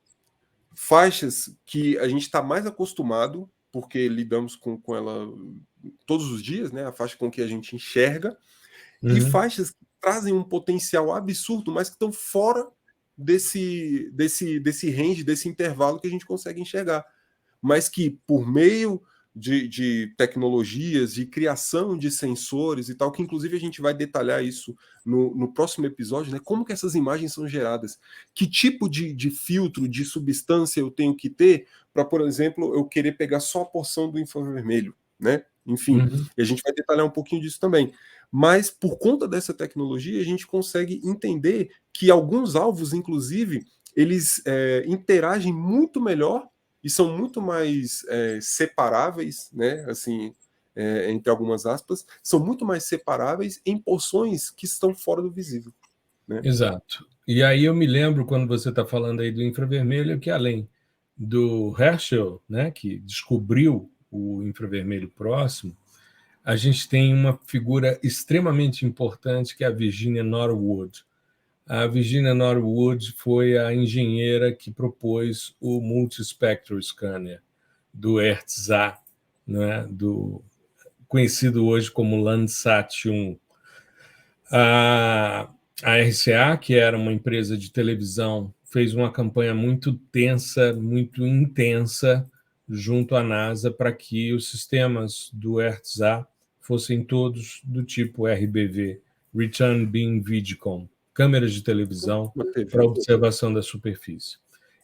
S2: que a gente está mais acostumado, porque lidamos com ela todos os dias, né? A faixa com que a gente enxerga, e faixas que trazem um potencial absurdo, mas que estão fora desse range, desse intervalo que a gente consegue enxergar. Mas que, por meio de tecnologias, de criação de sensores e tal, que inclusive a gente vai detalhar isso no próximo episódio, né? Como que essas imagens são geradas, que tipo de filtro, de substância eu tenho que ter para, por exemplo, eu querer pegar só a porção do infravermelho, né? Enfim, e a gente vai detalhar um pouquinho disso também. Mas, por conta dessa tecnologia, a gente consegue entender que alguns alvos, inclusive, eles interagem muito melhor e são muito mais separáveis, né? Assim, entre algumas aspas, são muito mais separáveis em porções que estão fora do visível, né?
S1: Exato. E aí eu me lembro, quando você está falando aí do infravermelho, que além do Herschel, né, que descobriu o infravermelho próximo, a gente tem uma figura extremamente importante, que é a Virginia Norwood. A Virginia Norwood foi a engenheira que propôs o Multispectral Scanner do Hertz-A, né, conhecido hoje como Landsat 1. A RCA, que era uma empresa de televisão, fez uma campanha muito tensa, muito intensa, junto à NASA, para que os sistemas do Hertz-A fossem todos do tipo RBV, Return Beam Vidcom, câmeras de televisão para observação da superfície.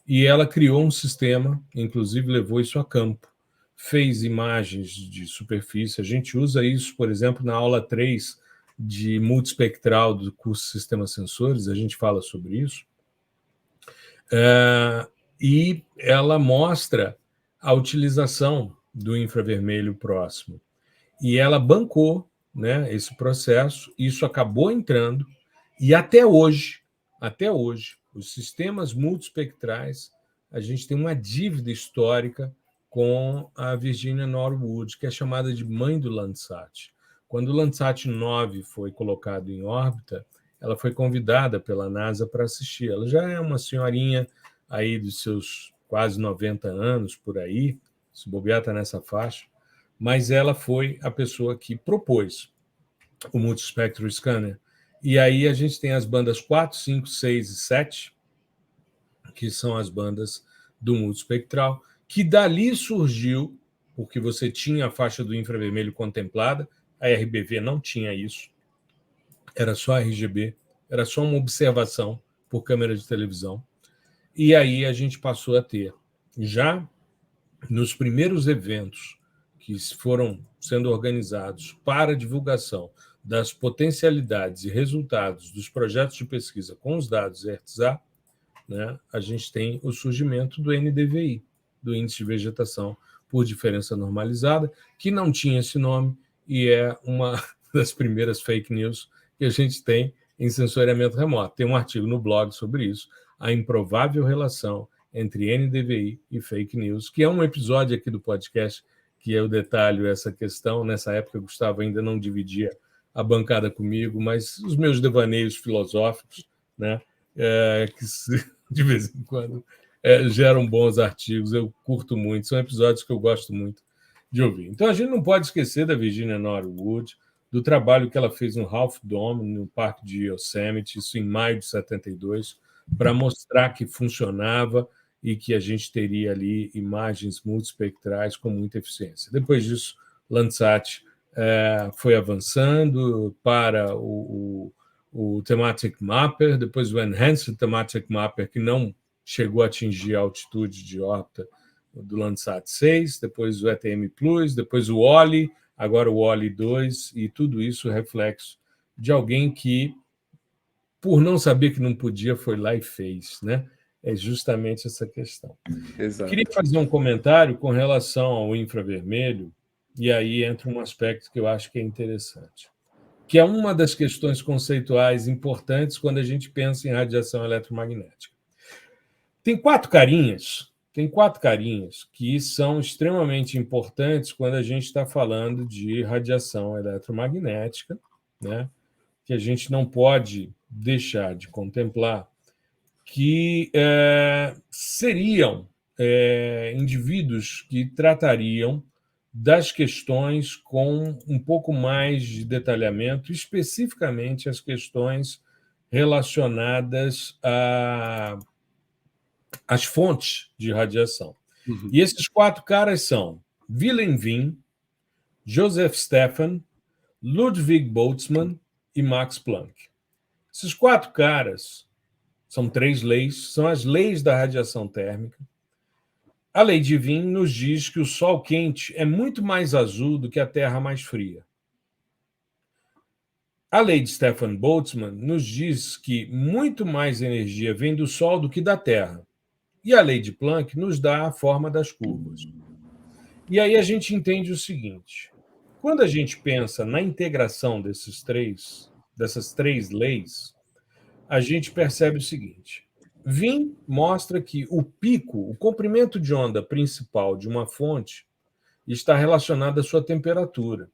S1: E ela criou um sistema, inclusive levou isso a campo, fez imagens de superfície. A gente usa isso, por exemplo, na aula 3 de multispectral do curso Sistemas Sensores, a gente fala sobre isso. E ela mostra a utilização do infravermelho próximo. E ela bancou, né, esse processo, isso acabou entrando, e até hoje, os sistemas multispectrais, a gente tem uma dívida histórica com a Virginia Norwood, que é chamada de mãe do Landsat. Quando o Landsat 9 foi colocado em órbita, ela foi convidada pela NASA para assistir. Ela já é uma senhorinha aí dos seus quase 90 anos, por aí, se bobear está nessa faixa, mas ela foi a pessoa que propôs o Multispectral Scanner. E aí a gente tem as bandas 4, 5, 6 e 7, que são as bandas do multispectral, que dali surgiu, porque você tinha a faixa do infravermelho contemplada, a RBV não tinha isso, era só RGB, era só uma observação por câmera de televisão. E aí a gente passou a ter, já nos primeiros eventos que foram sendo organizados para divulgação das potencialidades e resultados dos projetos de pesquisa com os dados Hertz-A, né, a gente tem o surgimento do NDVI, do Índice de Vegetação por Diferença Normalizada, que não tinha esse nome e é uma das primeiras fake news que a gente tem em sensoriamento remoto. Tem um artigo no blog sobre isso, a improvável relação entre NDVI e fake news, que é um episódio aqui do podcast que eu detalho essa questão. Nessa época, o Gustavo ainda não dividia a bancada comigo, mas os meus devaneios filosóficos, né, que de vez em quando geram bons artigos, eu curto muito, são episódios que eu gosto muito de ouvir. Então, a gente não pode esquecer da Virginia Norwood, do trabalho que ela fez no Half Dome, no Parque de Yosemite, isso em maio de 72, para mostrar que funcionava e que a gente teria ali imagens multispectrais com muita eficiência. Depois disso, Landsat foi avançando para o Thematic Mapper, depois o Enhanced Thematic Mapper, que não chegou a atingir a altitude de órbita do Landsat 6, depois o ETM Plus, depois o OLI, agora o OLI 2, e tudo isso reflexo de alguém que, por não saber que não podia, foi lá e fez, né? É justamente essa questão.
S2: Exato.
S1: Queria fazer um comentário com relação ao infravermelho, e aí entra um aspecto que eu acho que é interessante, que é uma das questões conceituais importantes quando a gente pensa em radiação eletromagnética. Tem quatro carinhas que são extremamente importantes quando a gente está falando de radiação eletromagnética, né? Que a gente não pode deixar de contemplar, que seriam indivíduos que tratariam das questões com um pouco mais de detalhamento, especificamente as questões relacionadas às fontes de radiação. Uhum. E esses quatro caras são Wilhelm Wien, Joseph Stephan, Ludwig Boltzmann e Max Planck. Esses quatro caras são três leis, são as leis da radiação térmica. A lei de Wien nos diz que o Sol quente é muito mais azul do que a Terra mais fria. A lei de Stefan Boltzmann nos diz que muito mais energia vem do Sol do que da Terra. E a lei de Planck nos dá a forma das curvas. E aí a gente entende o seguinte: quando a gente pensa na integração dessas três leis, a gente percebe o seguinte: Wien mostra que o pico, o comprimento de onda principal de uma fonte, está relacionado à sua temperatura.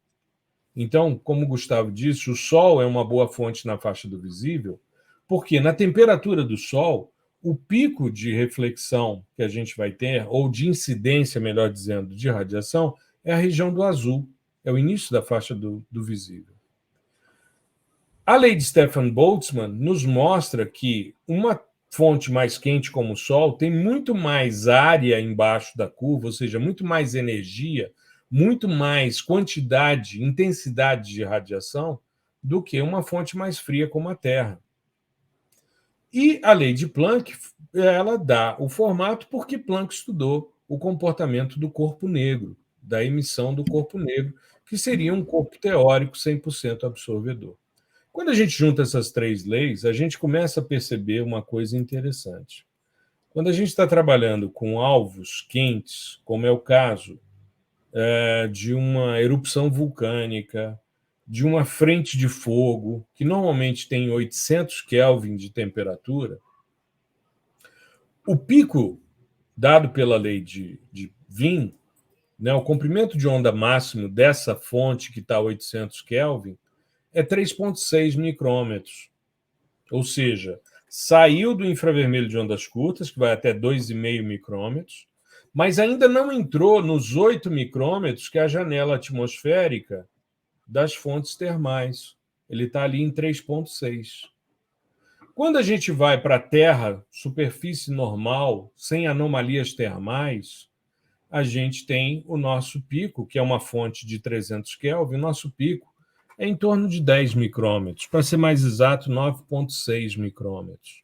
S1: Então, como o Gustavo disse, o Sol é uma boa fonte na faixa do visível, porque na temperatura do Sol, o pico de reflexão que a gente vai ter, ou de incidência, melhor dizendo, de radiação, é a região do azul, é o início da faixa do visível. A lei de Stefan Boltzmann nos mostra que uma fonte mais quente como o Sol tem muito mais área embaixo da curva, ou seja, muito mais energia, muito mais quantidade, intensidade de radiação do que uma fonte mais fria como a Terra. E a lei de Planck, ela dá o formato porque Planck estudou o comportamento do corpo negro, da emissão do corpo negro, que seria um corpo teórico 100% absorvedor. Quando a gente junta essas três leis, a gente começa a perceber uma coisa interessante. Quando a gente está trabalhando com alvos quentes, como é o caso de uma erupção vulcânica, de uma frente de fogo, que normalmente tem 800 Kelvin de temperatura, o pico dado pela lei de Wien, né, o comprimento de onda máximo dessa fonte que está a 800 Kelvin, é 3,6 micrômetros. Ou seja, saiu do infravermelho de ondas curtas, que vai até 2,5 micrômetros, mas ainda não entrou nos 8 micrômetros, que é a janela atmosférica das fontes termais. Ele está ali em 3,6. Quando a gente vai para a Terra, superfície normal, sem anomalias termais, a gente tem o nosso pico, que é uma fonte de 300 Kelvin, o nosso pico é em torno de 10 micrômetros, para ser mais exato, 9,6 micrômetros.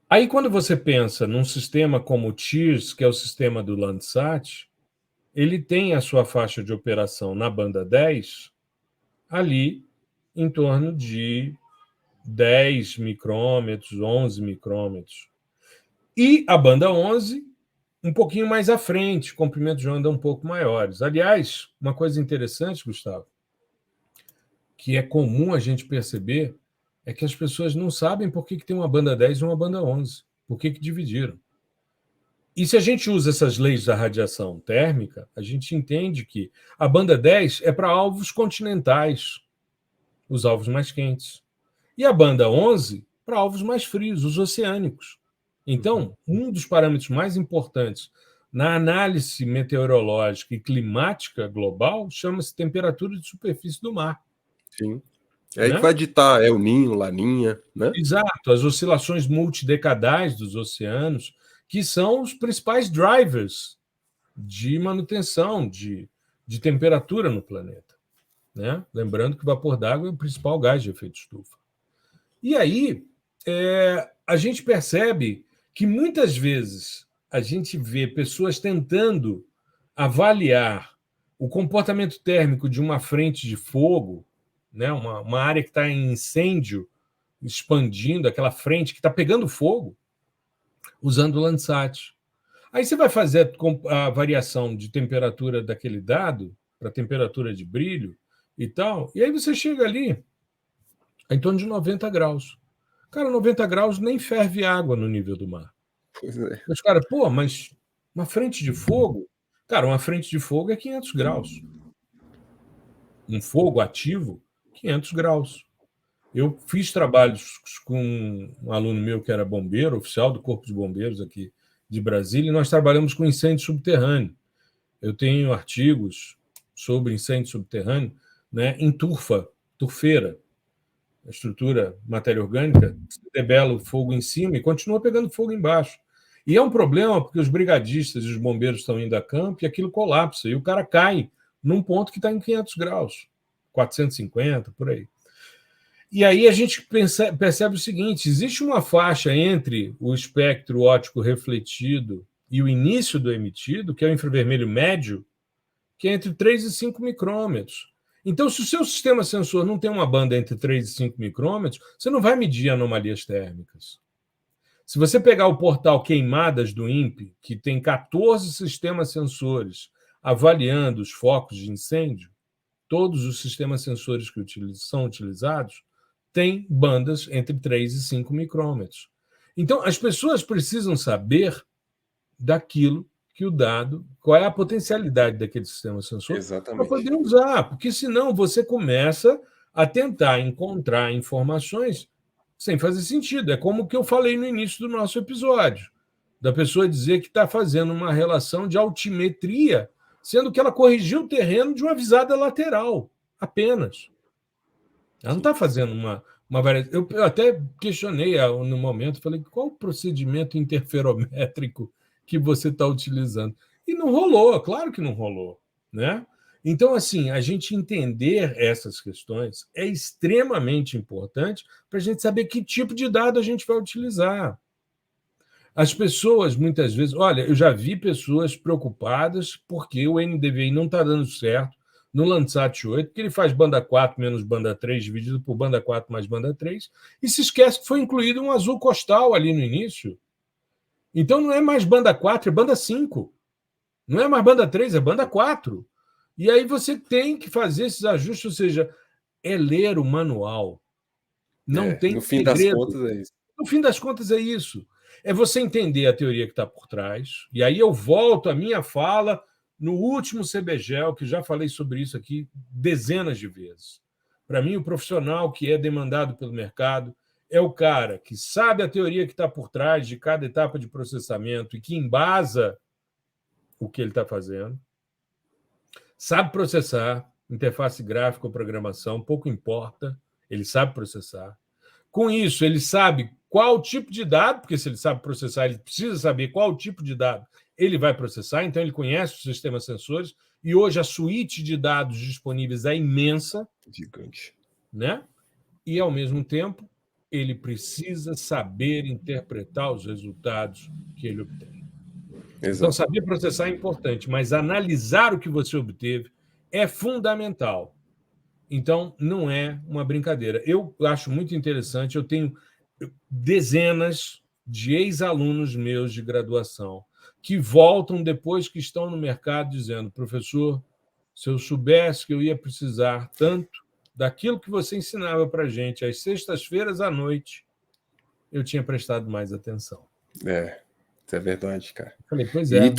S1: Aí, quando você pensa num sistema como o TIRS, que é o sistema do Landsat, ele tem a sua faixa de operação na banda 10, ali em torno de 10 micrômetros, 11 micrômetros. E a banda 11, um pouquinho mais à frente, comprimentos de onda um pouco maiores. Aliás, uma coisa interessante, Gustavo, que é comum a gente perceber, é que as pessoas não sabem por que tem uma banda 10 e uma banda 11. Por que dividiram? E se a gente usa essas leis da radiação térmica, a gente entende que a banda 10 é para alvos continentais, os alvos mais quentes. E a banda 11 para alvos mais frios, os oceânicos. Então, um dos parâmetros mais importantes na análise meteorológica e climática global chama-se temperatura de superfície do mar.
S2: Sim. É aí que vai ditar El Ninho, Laninha, né?
S1: Exato, as oscilações multidecadais dos oceanos, que são os principais drivers de manutenção de temperatura no planeta. Né? Lembrando que o vapor d'água é o principal gás de efeito estufa. E aí, a gente percebe que muitas vezes a gente vê pessoas tentando avaliar o comportamento térmico de uma frente de fogo, né? uma área que está em incêndio, expandindo, aquela frente que está pegando fogo, usando o Landsat. Aí você vai fazer a variação de temperatura daquele dado para a temperatura de brilho e tal, e aí você chega ali em torno de 90 graus. Cara, 90 graus nem ferve água no nível do mar.
S2: Pois é.
S1: Os caras, mas uma frente de fogo? Cara, uma frente de fogo é 500 graus. Um fogo ativo, 500 graus. Eu fiz trabalhos com um aluno meu que era bombeiro, oficial do Corpo de Bombeiros aqui de Brasília, e nós trabalhamos com incêndio subterrâneo. Eu tenho artigos sobre incêndio subterrâneo, né, em turfeira, a estrutura matéria orgânica, se debela o fogo em cima e continua pegando fogo embaixo. E é um problema porque os brigadistas e os bombeiros estão indo a campo e aquilo colapsa, e o cara cai num ponto que está em 500 graus, 450, por aí. E aí a gente percebe o seguinte: existe uma faixa entre o espectro óptico refletido e o início do emitido, que é o infravermelho médio, que é entre 3 e 5 micrômetros. Então, se o seu sistema sensor não tem uma banda entre 3 e 5 micrômetros, você não vai medir anomalias térmicas. Se você pegar o portal Queimadas do INPE, que tem 14 sistemas sensores avaliando os focos de incêndio, todos os sistemas sensores que são utilizados têm bandas entre 3 e 5 micrômetros. Então, as pessoas precisam saber daquilo que o dado, qual é a potencialidade daquele sistema sensor para poder usar, porque senão você começa a tentar encontrar informações sem fazer sentido. É como o que eu falei no início do nosso episódio, da pessoa dizer que está fazendo uma relação de altimetria, sendo que ela corrigiu o terreno de uma visada lateral, apenas. Ela não está fazendo uma variação. Eu até questionei no momento, falei, qual o procedimento interferométrico que você está utilizando? E não rolou, claro que não rolou, né? Então, assim, a gente entender essas questões é extremamente importante para a gente saber que tipo de dado a gente vai utilizar. As pessoas, muitas vezes... Olha, eu já vi pessoas preocupadas porque o NDVI não está dando certo no Landsat 8, porque ele faz banda 4 menos banda 3, dividido por banda 4 mais banda 3, e se esquece que foi incluído um azul costal ali no início. Então, não é mais banda 4, é banda 5. Não é mais banda 3, é banda 4. E aí você tem que fazer esses ajustes, ou seja, é ler o manual. Não tem
S2: no fim
S1: segredo.
S2: das contas é isso.
S1: No fim das contas é isso. É você entender a teoria que está por trás. E aí eu volto à minha fala no último CBGEL, que já falei sobre isso aqui dezenas de vezes. Para mim, o profissional que é demandado pelo mercado é o cara que sabe a teoria que está por trás de cada etapa de processamento e que embasa o que ele está fazendo, sabe processar, interface gráfica ou programação, pouco importa, ele sabe processar. Com isso, ele sabe qual tipo de dado, porque se ele sabe processar, ele precisa saber qual tipo de dado ele vai processar, então ele conhece os sistemas sensores, e hoje a suíte de dados disponíveis é imensa.
S2: Gigante.
S1: Né? E, ao mesmo tempo, ele precisa saber interpretar os resultados que ele obtém.
S2: Exato.
S1: Então, saber processar é importante, mas analisar o que você obteve é fundamental. Então, não é uma brincadeira. Eu acho muito interessante, eu tenho dezenas de ex-alunos meus de graduação que voltam depois que estão no mercado dizendo, professor, se eu soubesse que eu ia precisar tanto daquilo que você ensinava para a gente às sextas-feiras à noite, eu tinha prestado mais atenção.
S2: Isso é verdade, cara.
S1: Falei, pois é.
S2: E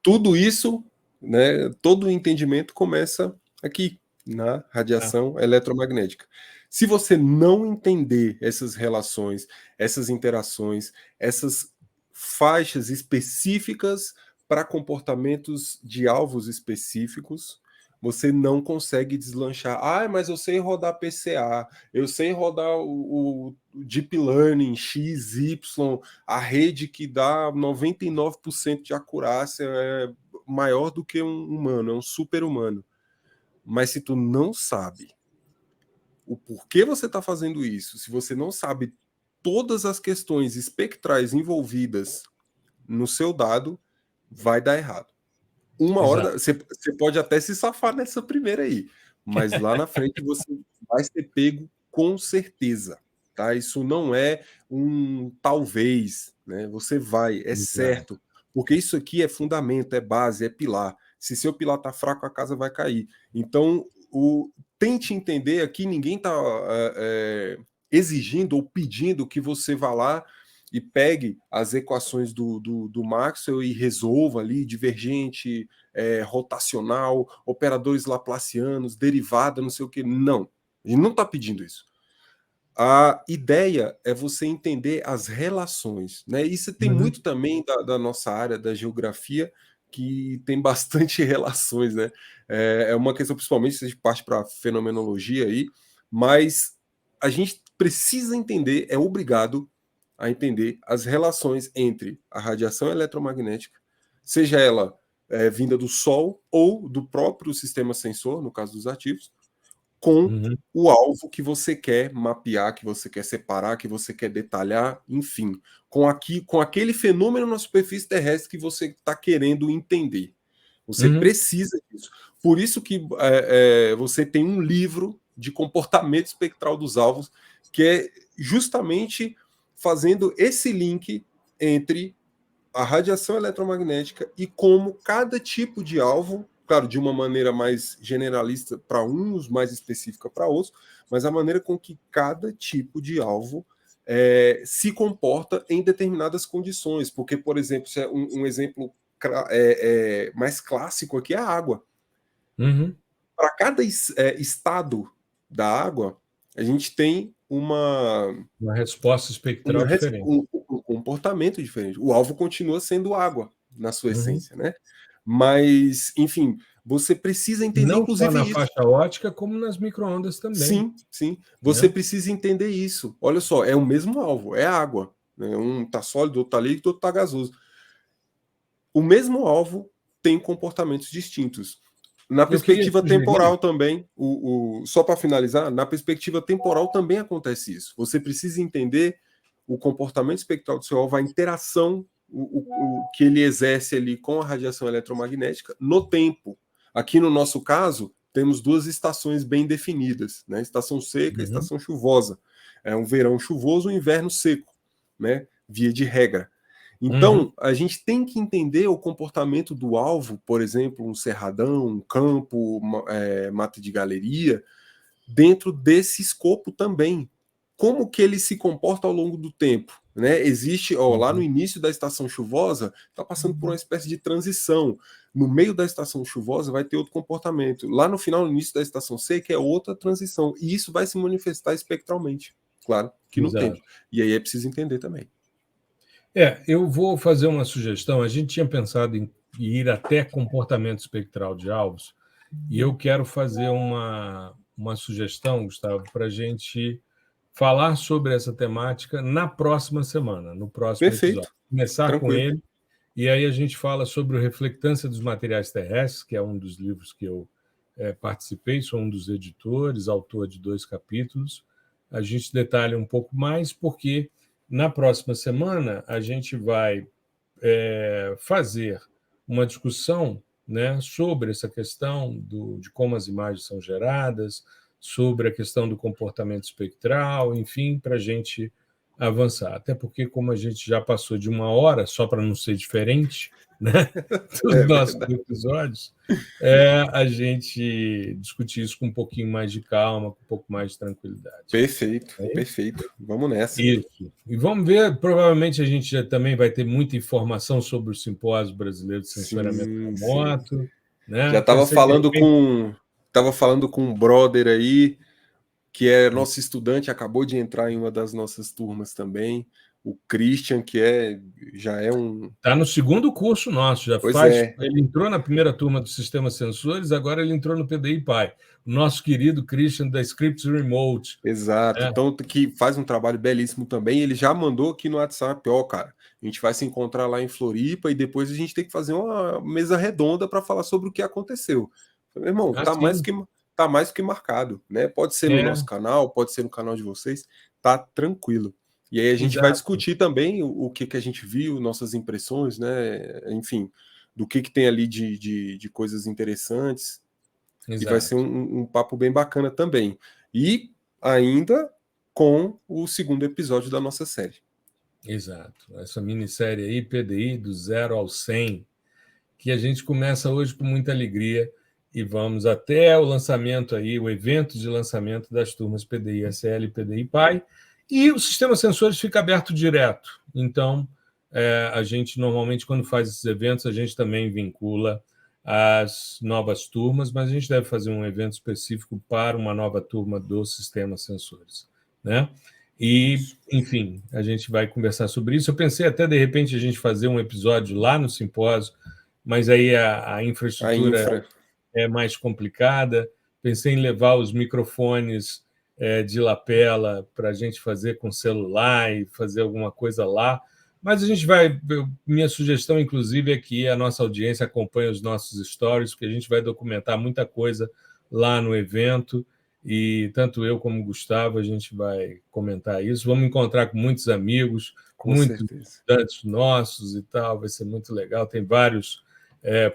S2: tudo isso, né, todo o entendimento começa aqui, na radiação eletromagnética. Se você não entender essas relações, essas interações, essas faixas específicas para comportamentos de alvos específicos, você não consegue deslanchar. Ah, mas eu sei rodar PCA, eu sei rodar o Deep Learning, X, Y, a rede que dá 99% de acurácia, é maior do que um humano, é um super-humano. Mas se tu não sabe o porquê você está fazendo isso, se você não sabe todas as questões espectrais envolvidas no seu dado, vai dar errado. Uma hora, você pode até se safar nessa primeira aí, mas lá na frente você vai ser pego com certeza, tá? Isso não é um talvez, né? Você vai, é certo, porque isso aqui é fundamento, é base, é pilar. Se seu pilar tá fraco, a casa vai cair. Então, tente entender aqui, ninguém está exigindo ou pedindo que você vá lá e pegue as equações do Maxwell e resolva ali divergente, rotacional, operadores laplacianos, derivada, não sei o que. Não, a gente não está pedindo isso. A ideia é você entender as relações, né? Isso tem muito também da nossa área, da geografia, que tem bastante relações, né? É uma questão, principalmente, se a gente parte para a fenomenologia aí, mas a gente precisa entender, é obrigado a entender as relações entre a radiação eletromagnética, seja ela vinda do Sol ou do próprio sistema sensor, no caso dos ativos, com o alvo que você quer mapear, que você quer separar, que você quer detalhar, enfim, com aquele fenômeno na superfície terrestre que você está querendo entender. Você precisa disso. Por isso que você tem um livro de comportamento espectral dos alvos, que é justamente fazendo esse link entre a radiação eletromagnética e como cada tipo de alvo, claro, de uma maneira mais generalista para uns, mais específica para outros, mas a maneira com que cada tipo de alvo se comporta em determinadas condições. Porque, por exemplo, um exemplo mais clássico aqui é a água.
S1: Uhum.
S2: Para cada estado da água, a gente tem uma
S1: resposta espectral diferente.
S2: Um comportamento diferente. O alvo continua sendo água, na sua essência, né? Mas, enfim, você precisa entender,
S1: não
S2: inclusive,
S1: só na
S2: isso.
S1: faixa ótica, como nas micro-ondas também.
S2: Sim, sim. Você precisa entender isso. Olha só, é o mesmo alvo, é água. Né? Um está sólido, outro está líquido, outro está gasoso. O mesmo alvo tem comportamentos distintos. Na perspectiva temporal também, só para finalizar, na perspectiva temporal também acontece isso. Você precisa entender o comportamento espectral do seu alvo, a interação o que ele exerce ali com a radiação eletromagnética no tempo. Aqui no nosso caso, temos duas estações bem definidas, né? Estação seca e estação chuvosa. É um verão chuvoso, um inverno seco, né? Via de regra. Então, a gente tem que entender o comportamento do alvo, por exemplo, um cerradão, um campo, mata de galeria, dentro desse escopo também. Como que ele se comporta ao longo do tempo? Né? Existe, lá no início da estação chuvosa, está passando por uma espécie de transição. No meio da estação chuvosa vai ter outro comportamento. Lá no final, no início da estação seca, é outra transição. E isso vai se manifestar espectralmente, claro, que no tempo. E aí é preciso entender também.
S1: Eu vou fazer uma sugestão. A gente tinha pensado em ir até comportamento espectral de alvos, e eu quero fazer uma sugestão, Gustavo, para a gente falar sobre essa temática na próxima semana, no próximo episódio. Começar Tranquilo. Com ele, e aí a gente fala sobre a reflectância dos materiais terrestres, que é um dos livros que eu participei, sou um dos editores, autor de 2 capítulos. A gente detalha um pouco mais, porque na próxima semana a gente vai fazer uma discussão, né, sobre essa questão de como as imagens são geradas, sobre a questão do comportamento espectral, enfim, para a gente avançar. Até porque, como a gente já passou de 1 hora, só para não ser diferente, né, dos nossos episódios, a gente discutir isso com um pouquinho mais de calma, com um pouco mais de tranquilidade.
S2: Perfeito, perfeito. Vamos nessa.
S1: Isso. E vamos ver, provavelmente a gente já também vai ter muita informação sobre o Simpósio Brasileiro de Sensoriamento Remoto. Né?
S2: Já estava falando com um brother aí, que é nosso estudante, acabou de entrar em uma das nossas turmas também, o Christian, que já é um...
S1: Está no 2º curso nosso, ele entrou na primeira turma do Sistema Sensores, agora ele entrou no PDI Pai. O nosso querido Christian da Scripts Remote.
S2: Exato, então que faz um trabalho belíssimo também, ele já mandou aqui no WhatsApp, cara, a gente vai se encontrar lá em Floripa e depois a gente tem que fazer uma mesa redonda para falar sobre o que aconteceu. Meu irmão, tá mais que marcado, né? Pode ser no nosso canal, pode ser no canal de vocês, tá tranquilo. E aí a gente vai discutir também o que a gente viu, nossas impressões, né? Enfim, do que tem ali de coisas interessantes. Exato. E vai ser um papo bem bacana também. E ainda com o 2º episódio da nossa série.
S1: Exato. Essa minissérie aí, PDI, do 0 ao 100, que a gente começa hoje com muita alegria e vamos até o lançamento aí, o evento de lançamento das turmas PDI SL e PDI Pai. E o Sistema Sensores fica aberto direto. Então, a gente normalmente, quando faz esses eventos, a gente também vincula as novas turmas, mas a gente deve fazer um evento específico para uma nova turma do Sistema Sensores, né? E, enfim, a gente vai conversar sobre isso. Eu pensei até, de repente, a gente fazer um episódio lá no simpósio, mas aí a infraestrutura é mais complicada. Pensei em levar os microfones de lapela para a gente fazer com celular e fazer alguma coisa lá. Mas a gente vai... Minha sugestão, inclusive, é que a nossa audiência acompanhe os nossos stories, porque a gente vai documentar muita coisa lá no evento, e tanto eu como o Gustavo, a gente vai comentar isso. Vamos encontrar com muitos amigos, muitos estudantes nossos e tal, vai ser muito legal. Tem vários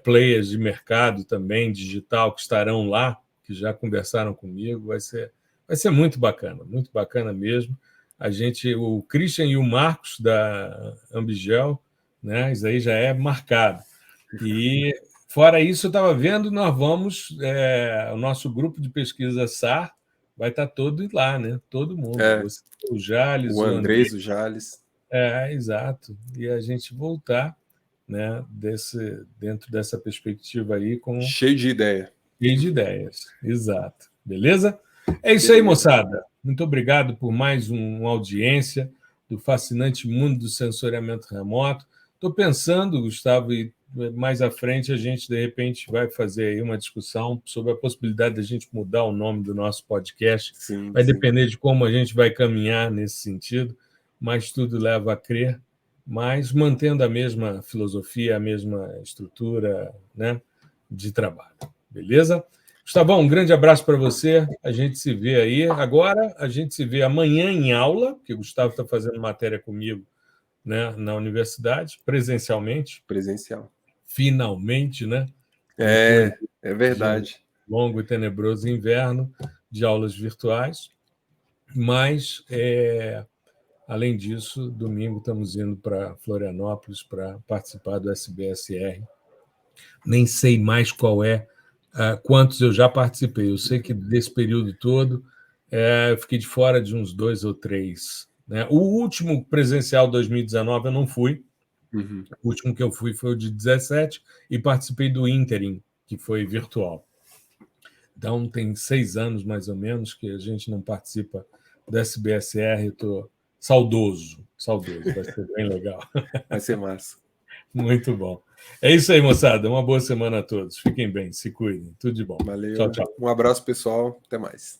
S1: players de mercado também, digital, que estarão lá, que já conversaram comigo. Vai ser muito bacana mesmo. o Christian e o Marcos da Ambigel, né? Isso aí já é marcado. E, fora isso, eu estava vendo, nós vamos, o nosso grupo de pesquisa SAR vai estar todo lá, né? Todo mundo. Você, o Jales,
S2: o Andrés, o Jales.
S1: Exato. E a gente voltar, né, dentro dessa perspectiva aí com...
S2: Cheio de ideia.
S1: Cheio de ideias, exato. Beleza? É isso aí, moçada. Muito obrigado por mais uma audiência do fascinante mundo do sensoriamento remoto. Estou pensando, Gustavo, e mais à frente a gente, de repente, vai fazer aí uma discussão sobre a possibilidade de a gente mudar o nome do nosso podcast.
S2: Sim,
S1: vai depender de como a gente vai caminhar nesse sentido, mas tudo leva a crer, mas mantendo a mesma filosofia, a mesma estrutura, né, de trabalho. Beleza? Gustavão, um grande abraço para você. A gente se vê aí. Agora, a gente se vê amanhã em aula, porque o Gustavo está fazendo matéria comigo, né, na universidade, presencialmente.
S2: Presencial.
S1: Finalmente, né?
S2: É verdade.
S1: De um longo e tenebroso inverno de aulas virtuais. Mas, além disso, domingo estamos indo para Florianópolis para participar do SBSR. Nem sei mais qual quantos eu já participei. Eu sei que desse período todo eu fiquei de fora de uns 2 ou 3. Né? O último presencial 2019 eu não fui.
S2: Uhum.
S1: O último que eu fui foi o de 17 e participei do Interim, que foi virtual. Então, tem 6 anos, mais ou menos, que a gente não participa do SBSR. Estou saudoso. Vai ser bem legal.
S2: Vai ser massa.
S1: Muito bom. É isso aí, moçada. Uma boa semana a todos. Fiquem bem, se cuidem. Tudo de bom.
S2: Valeu.
S1: Tchau, tchau.
S2: Um abraço, pessoal. Até mais.